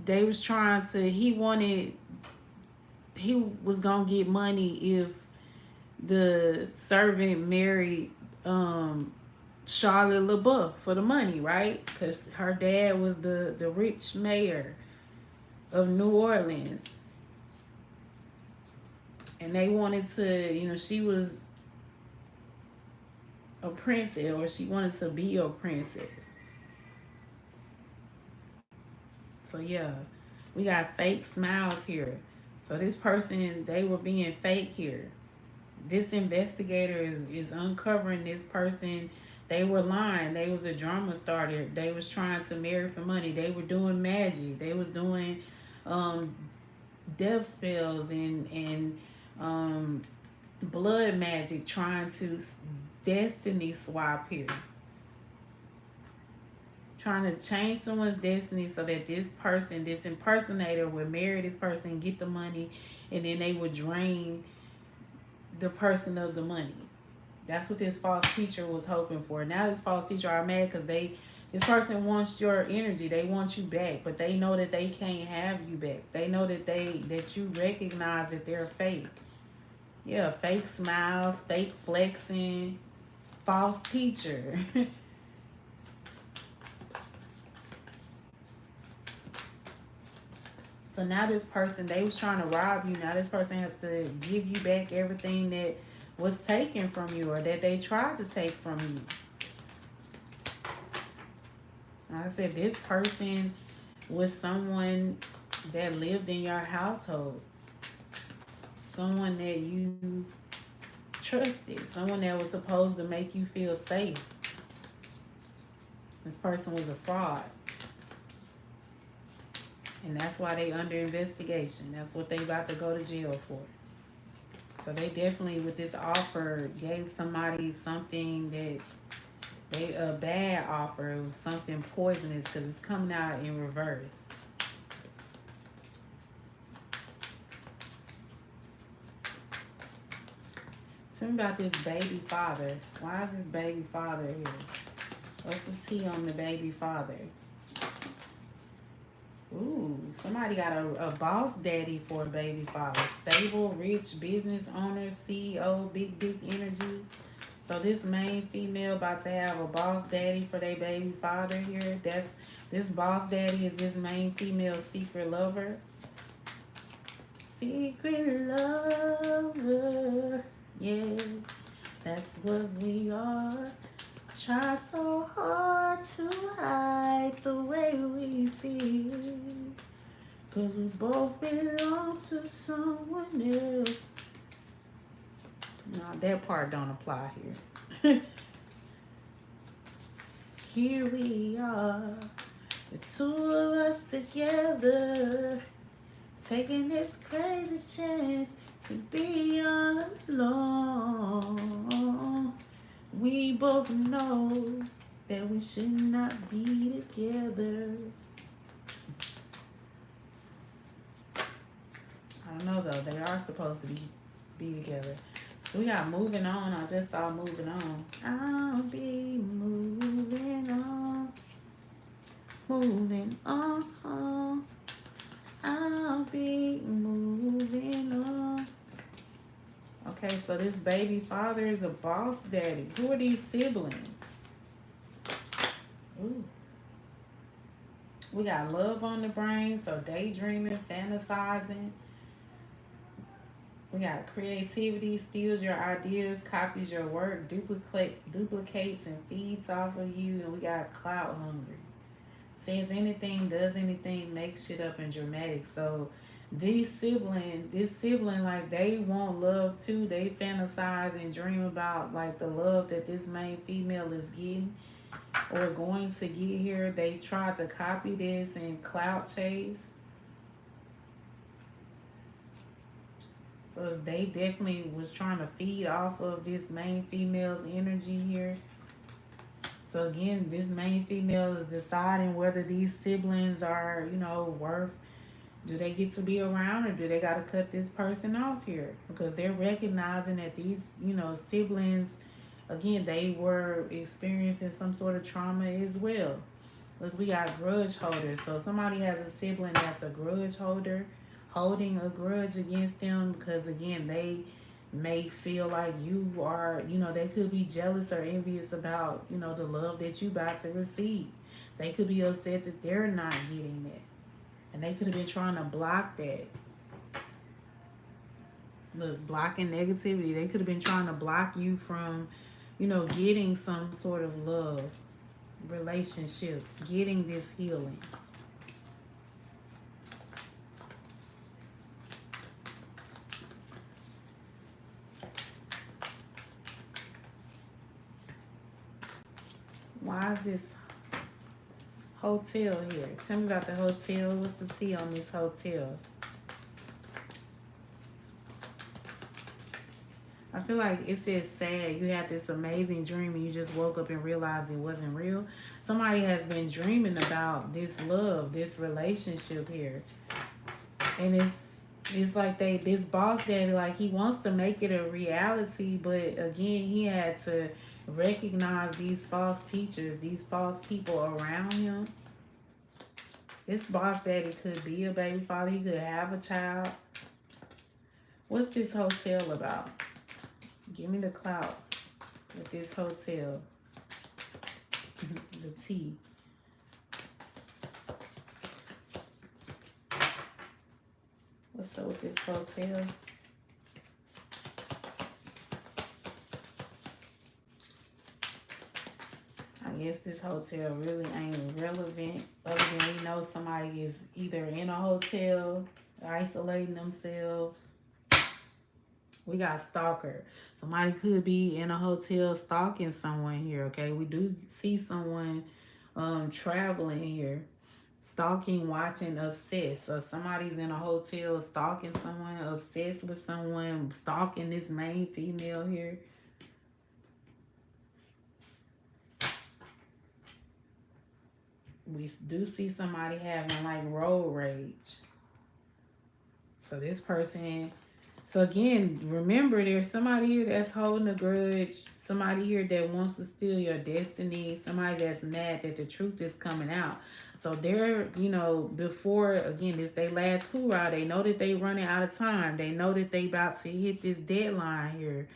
S1: they was trying to, he was gonna get money if the servant married Charlotte LaBeouf for the money, right? Because her dad was the rich mayor of New Orleans. And they wanted to, you know, she was a princess, or she wanted to be a princess. So yeah, we got fake smiles here. So this person, they were being fake here. This investigator is uncovering this person. They were lying. They was a drama starter. They was trying to marry for money. They were doing magic. They was doing death spells and blood magic, trying to destiny swap here. Trying to change someone's destiny so that this person, this impersonator, would marry this person, get the money, and then they would drain the person of the money. That's what this false teacher was hoping for. Now this false teacher are mad because this person wants your energy. They want you back, but they know that they can't have you back. They know that you recognize that they're fake. Yeah, fake smiles, fake flexing, false teacher. So now this person, they was trying to rob you. Now this person has to give you back everything that was taken from you or that they tried to take from you. Like I said, this person was someone that lived in your household. Someone that you trusted. Someone that was supposed to make you feel safe. This person was a fraud. And that's why they under investigation. That's what they about to go to jail for. So they definitely, with this offer, gave somebody something that They a bad offer. It was something poisonous because it's coming out in reverse. Tell me about this baby father. Why is this baby father here? What's the tea on the baby father? Ooh, somebody got a boss daddy for a baby father. Stable, rich business owner, CEO, big energy. So this main female about to have a boss daddy for their baby father here. That's this boss daddy is this main female secret lover. Secret lover. Yeah, that's what we are. Try so hard to hide the way we feel, 'cause we both belong to someone else. No, that part don't apply here. Here we are, the two of us together, taking this crazy chance to be all alone. We both know that we should not be together. I don't know though, they are supposed to be together. So we got moving on. I just saw moving on. I'll be moving on. Moving on. I'll be moving on. Okay, so this baby father is a boss daddy. Who are these siblings? Ooh. We got love on the brain, so daydreaming, fantasizing. We got creativity, steals your ideas, copies your work, duplicates and feeds off of you. And we got clout hungry. Says anything, does anything, makes shit up and dramatic. So this sibling, like they want love too. They fantasize and dream about like the love that this main female is getting or going to get here. They tried to copy this and clout chase. So they definitely was trying to feed off of this main female's energy here. So again, this main female is deciding whether these siblings are, you know, worth, do they get to be around or do they got to cut this person off here? Because they're recognizing that these, you know, siblings, again, they were experiencing some sort of trauma as well. Look, we got grudge holders. So somebody has a sibling that's a grudge holder, holding a grudge against them because, again, they may feel like you are, you know, they could be jealous or envious about, you know, the love that you about to receive. They could be upset that they're not getting it. And they could have been trying to block that. Look, blocking negativity. They could have been trying to block you from, you know, getting some sort of love, relationship, getting this healing. Why is this hotel here? Tell me about the hotel. What's the tea on this hotel? I feel like it says sad. You had this amazing dream and you just woke up and realized it wasn't real. Somebody has been dreaming about this love, this relationship here. And it's like this boss daddy, like he wants to make it a reality, but again, he had to recognize these false teachers, these false people around him. This boss daddy could be a baby father. He could have a child. What's this hotel about? Give me the clout with this hotel. The tea. What's up with this hotel? I guess this hotel really ain't relevant other than we know somebody is either in a hotel, isolating themselves. We got stalker. Somebody could be in a hotel stalking someone here, okay? We do see someone traveling here. Stalking, watching, obsessed. So somebody's in a hotel stalking someone, obsessed with someone, stalking this main female here. We do see somebody having like road rage. So this person, so again, remember there's somebody here that's holding a grudge, somebody here that wants to steal your destiny, somebody that's mad that the truth is coming out. So they're, before, again, this they last hoorah, they know that they running out of time. They know that they about to hit this deadline here.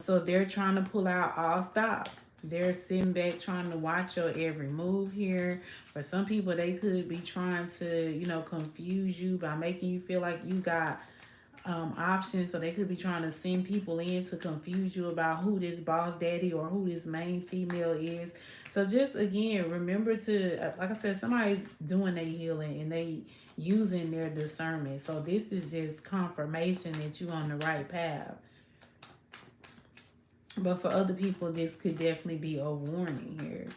S1: So they're trying to pull out all stops. They're sitting back trying to watch your every move here. For some people, they could be trying to, confuse you by making you feel like you got options. So they could be trying to send people in to confuse you about who this boss daddy or who this main female is. So just again, remember to, like I said, somebody's doing their healing and they using their discernment. So this is just confirmation that you're on the right path. But for other people, this could definitely be a warning here.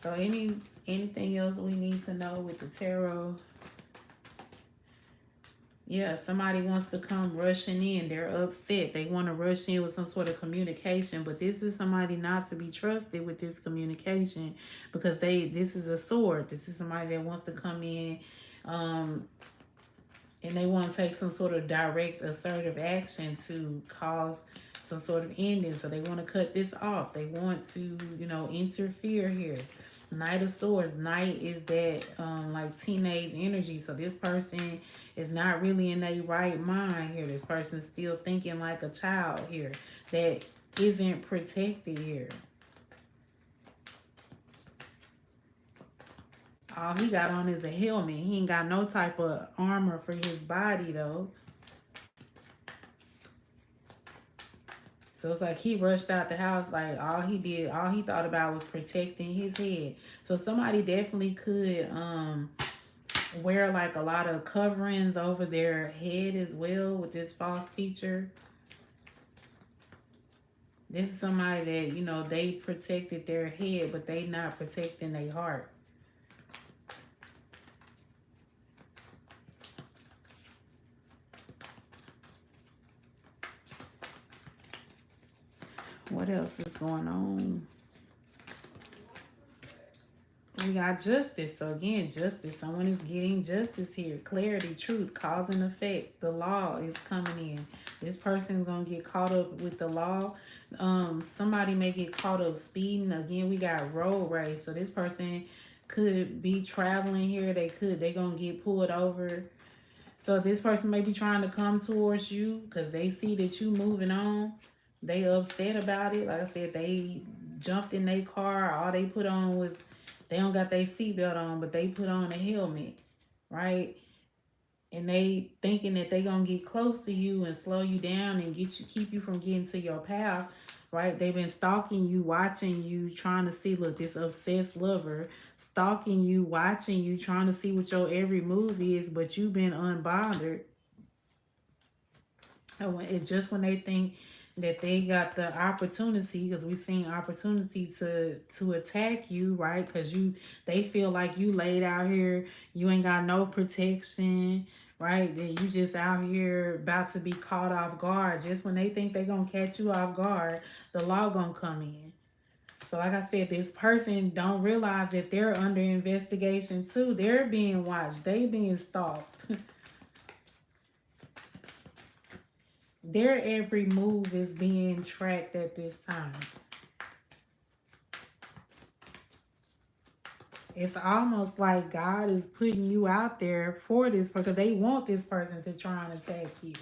S1: So anything else we need to know with the tarot? Yeah, somebody wants to come rushing in. They're upset. They want to rush in with some sort of communication. But this is somebody not to be trusted with this communication, because this is a sword. This is somebody that wants to come in and they want to take some sort of direct, assertive action to cause some sort of ending. So they want to cut this off. They want to, interfere here. Knight of Swords. Knight is that like teenage energy. So this person is not really in their right mind here. This person's still thinking like a child here that isn't protected here. All he got on is a helmet. He ain't got no type of armor for his body, though. So it's like he rushed out the house, like all he thought about was protecting his head. So somebody definitely could wear like a lot of coverings over their head as well with this false teacher. This is somebody that, they protected their head, but they not protecting their heart. What else is going on? We got justice. So again, justice. Someone is getting justice here. Clarity, truth, cause and effect. The law is coming in. This person is going to get caught up with the law. Somebody may get caught up speeding. Again, we got road rage. So this person could be traveling here. They're going to get pulled over. So this person may be trying to come towards you because they see that you moving on. They upset about it. Like I said, they jumped in their car. All they put on was, they don't got their seatbelt on, but they put on a helmet, right? And they thinking that they gonna get close to you and slow you down and keep you from getting to your path, right? They've been stalking you, watching you, trying to see, look, this obsessed lover, stalking you, watching you, trying to see what your every move is, but you've been unbothered. And just when they think that they got the opportunity, because we've seen opportunity to attack you, right? Because they feel like you laid out here, you ain't got no protection, right? That you just out here about to be caught off guard. Just when they think they gonna catch you off guard, the law gonna come in. So like I said, this person don't realize that they're under investigation too. They're being watched. They being stalked. Their every move is being tracked at this time. It's almost like God is putting you out there for this, because they want this person to try and attack you.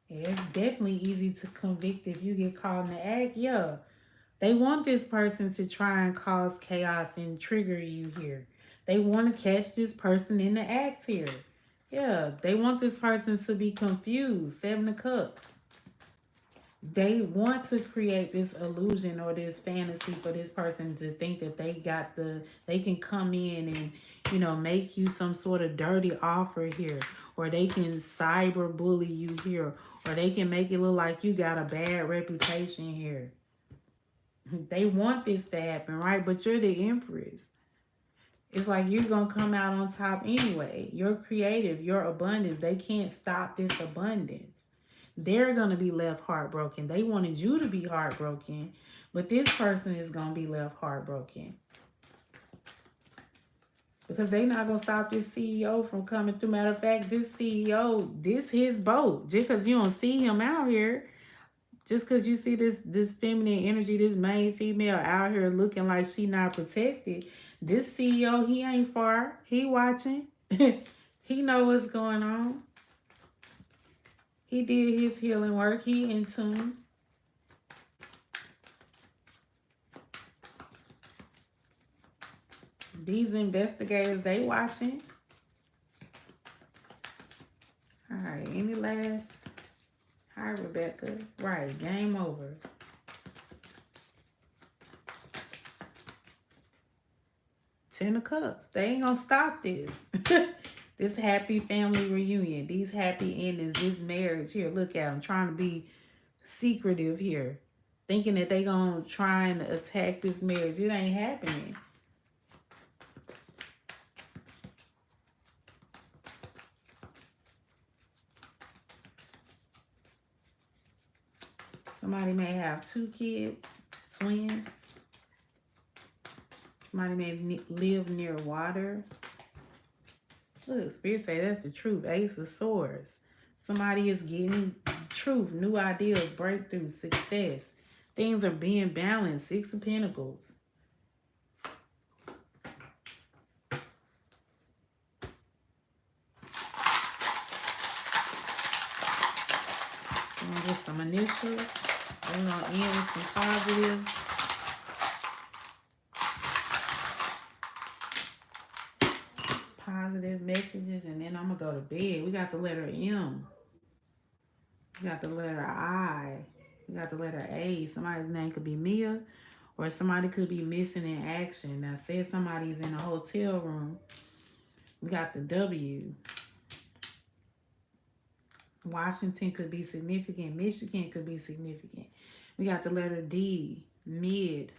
S1: It's definitely easy to convict if you get caught in the act. Yeah, they want this person to try and cause chaos and trigger you here. They want to catch this person in the act here. Yeah, they want this person to be confused. 7 of Cups. They want to create this illusion or this fantasy for this person to think that they can come in and, make you some sort of dirty offer here. Or they can cyber bully you here. Or they can make it look like you got a bad reputation here. They want this to happen, right? But you're the Empress. It's like you're going to come out on top anyway. You're creative. Your abundance. They can't stop this abundance. They're going to be left heartbroken. They wanted you to be heartbroken. But this person is going to be left heartbroken. Because they not going to stop this CEO from coming through. Matter of fact, this CEO, this his boat. Just because you don't see him out here, just because you see this feminine energy, this main female out here looking like she not protected, this CEO, he ain't far. He watching. He know what's going on. He did his healing work. He in tune. These investigators, they watching. All right, any last? Hi, Rebecca. Right, game over. Ten of Cups. They ain't gonna stop this. This happy family reunion. These happy endings. This marriage here. Look at them trying to be secretive here. Thinking that they gonna try and attack this marriage. It ain't happening. Somebody may have 2 kids, twins. Somebody may live near water. Look, Spirit say that's the truth. Ace of Swords. Somebody is getting truth, new ideas, breakthrough, success. Things are being balanced. 6 of Pentacles. I'm going to get some initials. We're going to end with some positive. Positive messages, and then I'm going to go to bed. We got the letter M. We got the letter I. We got the letter A. Somebody's name could be Mia, or somebody could be missing in action. Now, say somebody's in a hotel room. We got the W. Washington could be significant. Michigan could be significant. We got the letter D. Mid.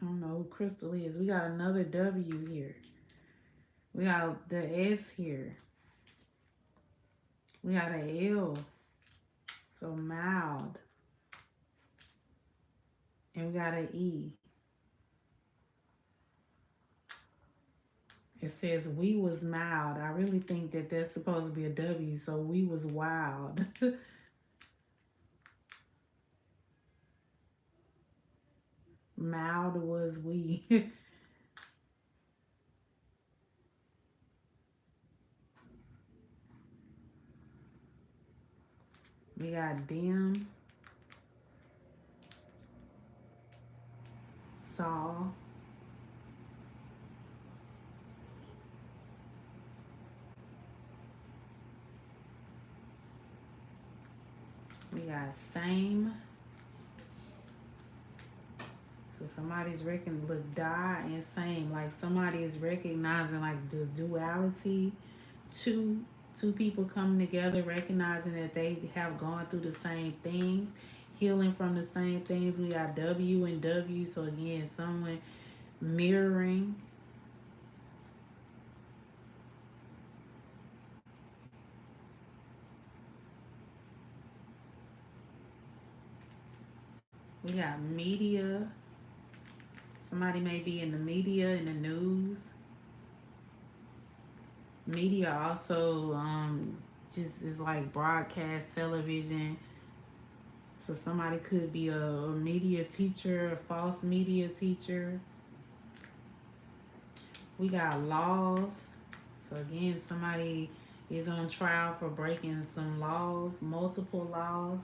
S1: I don't know who Crystal is. We got another W here. We got the S here. We got an L. So mild. And we got an E. It says we was mild. I really think that that's supposed to be a W. So we was wild. Mild was we. We got dim. Saw. We got same. So somebody's look, die and same. Like somebody is recognizing like the duality. Two people coming together, recognizing that they have gone through the same things, healing from the same things. We got W and W. So again, someone mirroring. We got media. Somebody may be in the media, in the news. Media also just is like broadcast television. So somebody could be a media teacher, a false media teacher. We got laws. So again, somebody is on trial for breaking some laws, multiple laws.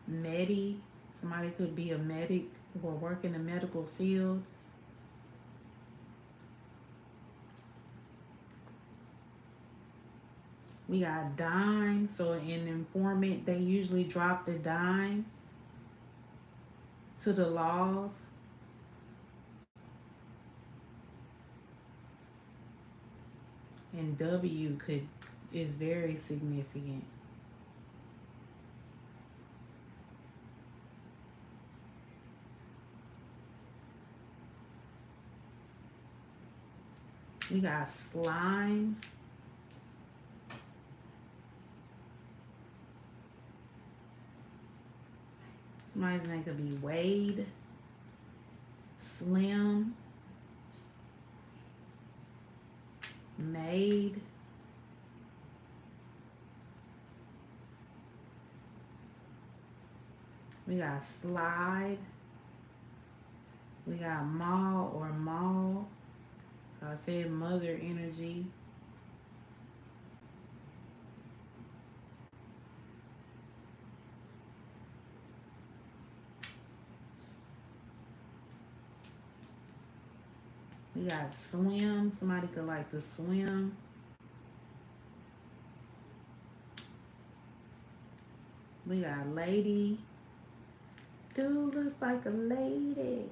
S1: Medi. Somebody could be a medic or work in the medical field. We got dime. So in informant, they usually drop the dime to the laws. And W is very significant. We got slime. Somebody's name could be Wade, Slim, Made. We got Slide. We got Mall or Mall. So I said mother energy. We got Swim. Somebody could like to swim. We got Lady. Dude looks like a lady.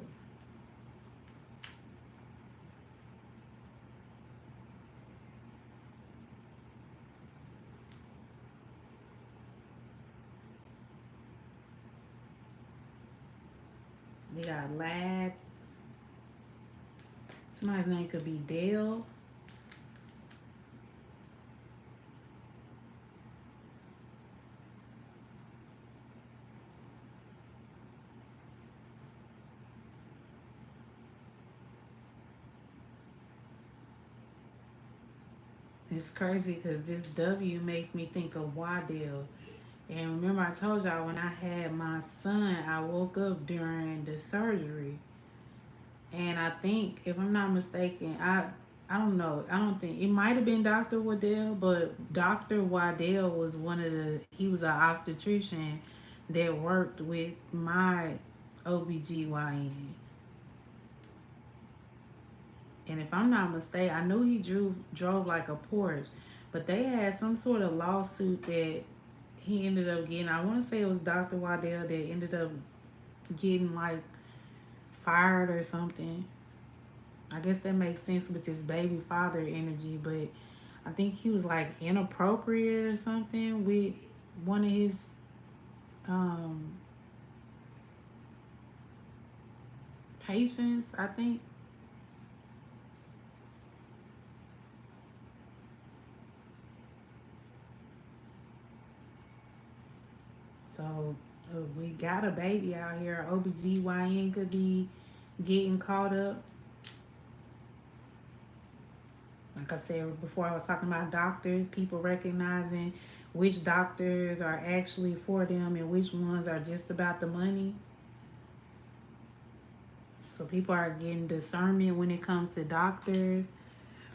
S1: We got Lad. Somebody's name could be Dale. It's crazy because this W makes me think of Waddell. And remember I told y'all when I had my son, I woke up during the surgery. And I think, if I'm not mistaken, I don't know. I don't think it might have been Dr. Waddell, but Dr. Waddell was he was an obstetrician that worked with my OBGYN. And if I'm not mistaken, I knew he drove like a Porsche, but they had some sort of lawsuit that he ended up getting. I want to say it was Dr. Waddell that ended up getting like fired or something. I guess that makes sense with his baby father energy, but I think he was like inappropriate or something with one of his patients, I think. So we got a baby out here. OBGYN could be getting caught up. Like I said before, I was talking about doctors, people recognizing which doctors are actually for them and which ones are just about the money. So people are getting discernment when it comes to doctors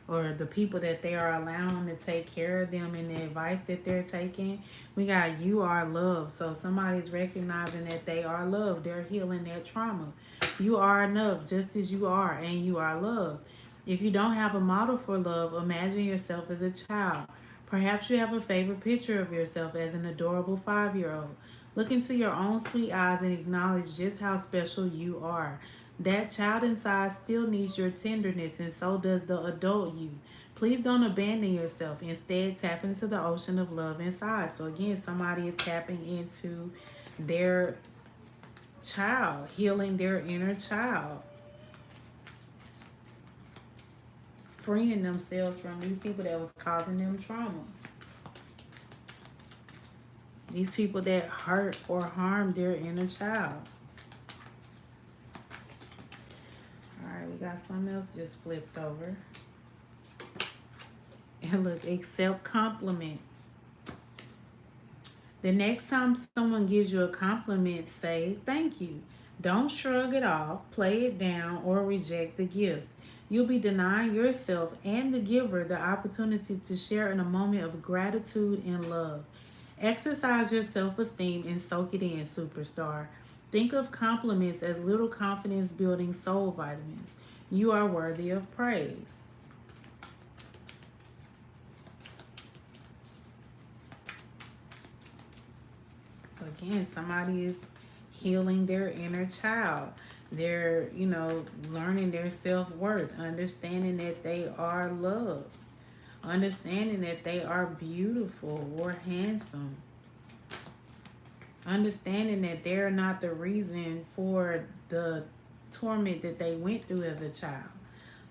S1: or the people that they are allowing to take care of them and the advice that they're taking. We got you are loved. So somebody's recognizing that they are loved. They're healing their trauma. You are enough just as you are, and you are loved. If you don't have a model for love, imagine yourself as a child. Perhaps you have a favorite picture of yourself as an adorable 5-year-old. Look into your own sweet eyes and acknowledge just how special you are. That child inside still needs your tenderness, and so does the adult you. Please don't abandon yourself. Instead, tap into the ocean of love inside. So, again, somebody is tapping into their child, healing their inner child, freeing themselves from these people that was causing them trauma. These people that hurt or harm their inner child. Alright, we got something else just flipped over. And look, accept compliments. The next time someone gives you a compliment, say thank you. Don't shrug it off, play it down, or reject the gift. You'll be denying yourself and the giver the opportunity to share in a moment of gratitude and love. Exercise your self-esteem and soak it in, superstar. Think of compliments as little confidence-building soul vitamins. You are worthy of praise. So again, somebody is healing their inner child. They're, learning their self-worth, understanding that they are loved, understanding that they are beautiful or handsome, understanding that they're not the reason for the torment that they went through as a child.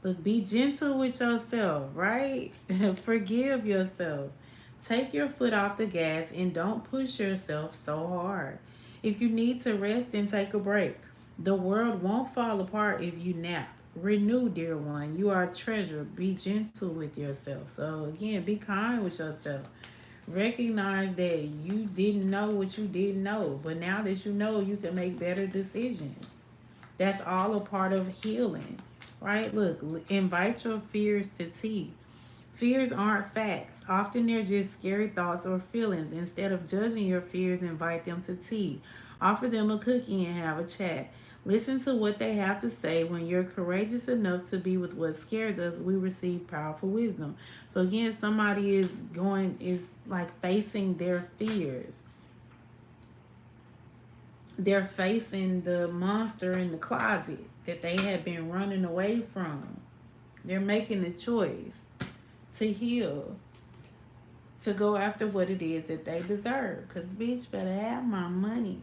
S1: Look, be gentle with yourself, right? Forgive yourself. Take your foot off the gas and don't push yourself so hard. If you need to rest, then take a break. The world won't fall apart if you nap. Renew, dear one. You are a treasure. Be gentle with yourself. So, again, be kind with yourself. Recognize that you didn't know what you didn't know, but now that you know, you can make better decisions. That's all a part of healing, right? Look, invite your fears to tea. Fears aren't facts. Often they're just scary thoughts or feelings. Instead of judging your fears, invite them to tea. Offer them a cookie and have a chat. Listen to what they have to say. When you're courageous enough to be with what scares us, we receive powerful wisdom. So again, somebody is like facing their fears. They're facing the monster in the closet that they have been running away from. They're making a choice to heal, to go after what it is that they deserve. Because, bitch, better have my money.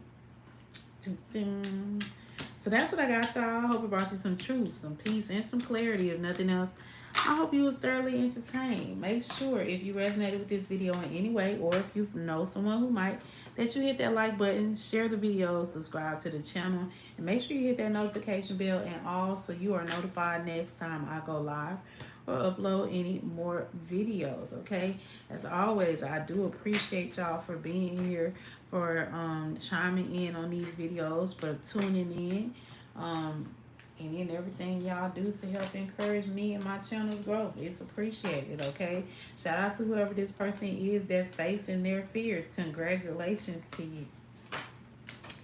S1: So that's what I got, y'all. I hope it brought you some truth, some peace, and some clarity, if nothing else. I hope you was thoroughly entertained. Make sure if you resonated with this video in any way, or if you know someone who might, that you hit that like button, share the video, subscribe to the channel, and make sure you hit that notification bell and all, so you are notified next time I go live or upload any more videos. Okay, as always, I do appreciate y'all for being here, for chiming in on these videos, for tuning in, any and everything y'all do to help encourage me and my channel's growth. It's appreciated. Okay, shout out to whoever this person is that's facing their fears. Congratulations to you.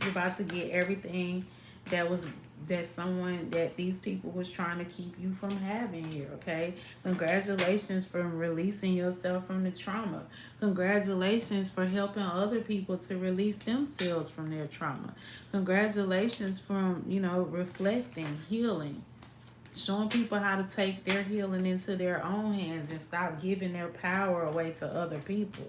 S1: You're about to get everything that these people was trying to keep you from having here. Okay, congratulations for releasing yourself from the trauma. Congratulations for helping other people to release themselves from their trauma. Congratulations from, reflecting, healing, showing people how to take their healing into their own hands and stop giving their power away to other people.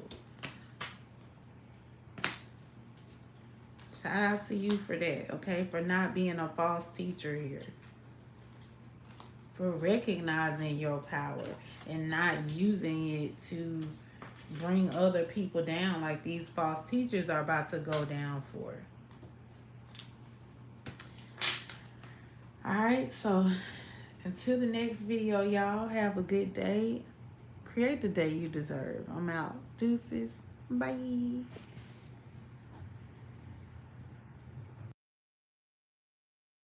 S1: Shout out to you for that, okay? For not being a false teacher here. For recognizing your power and not using it to bring other people down like these false teachers are about to go down for. Alright, so until the next video, y'all, have a good day. Create the day you deserve. I'm out. Deuces. Bye.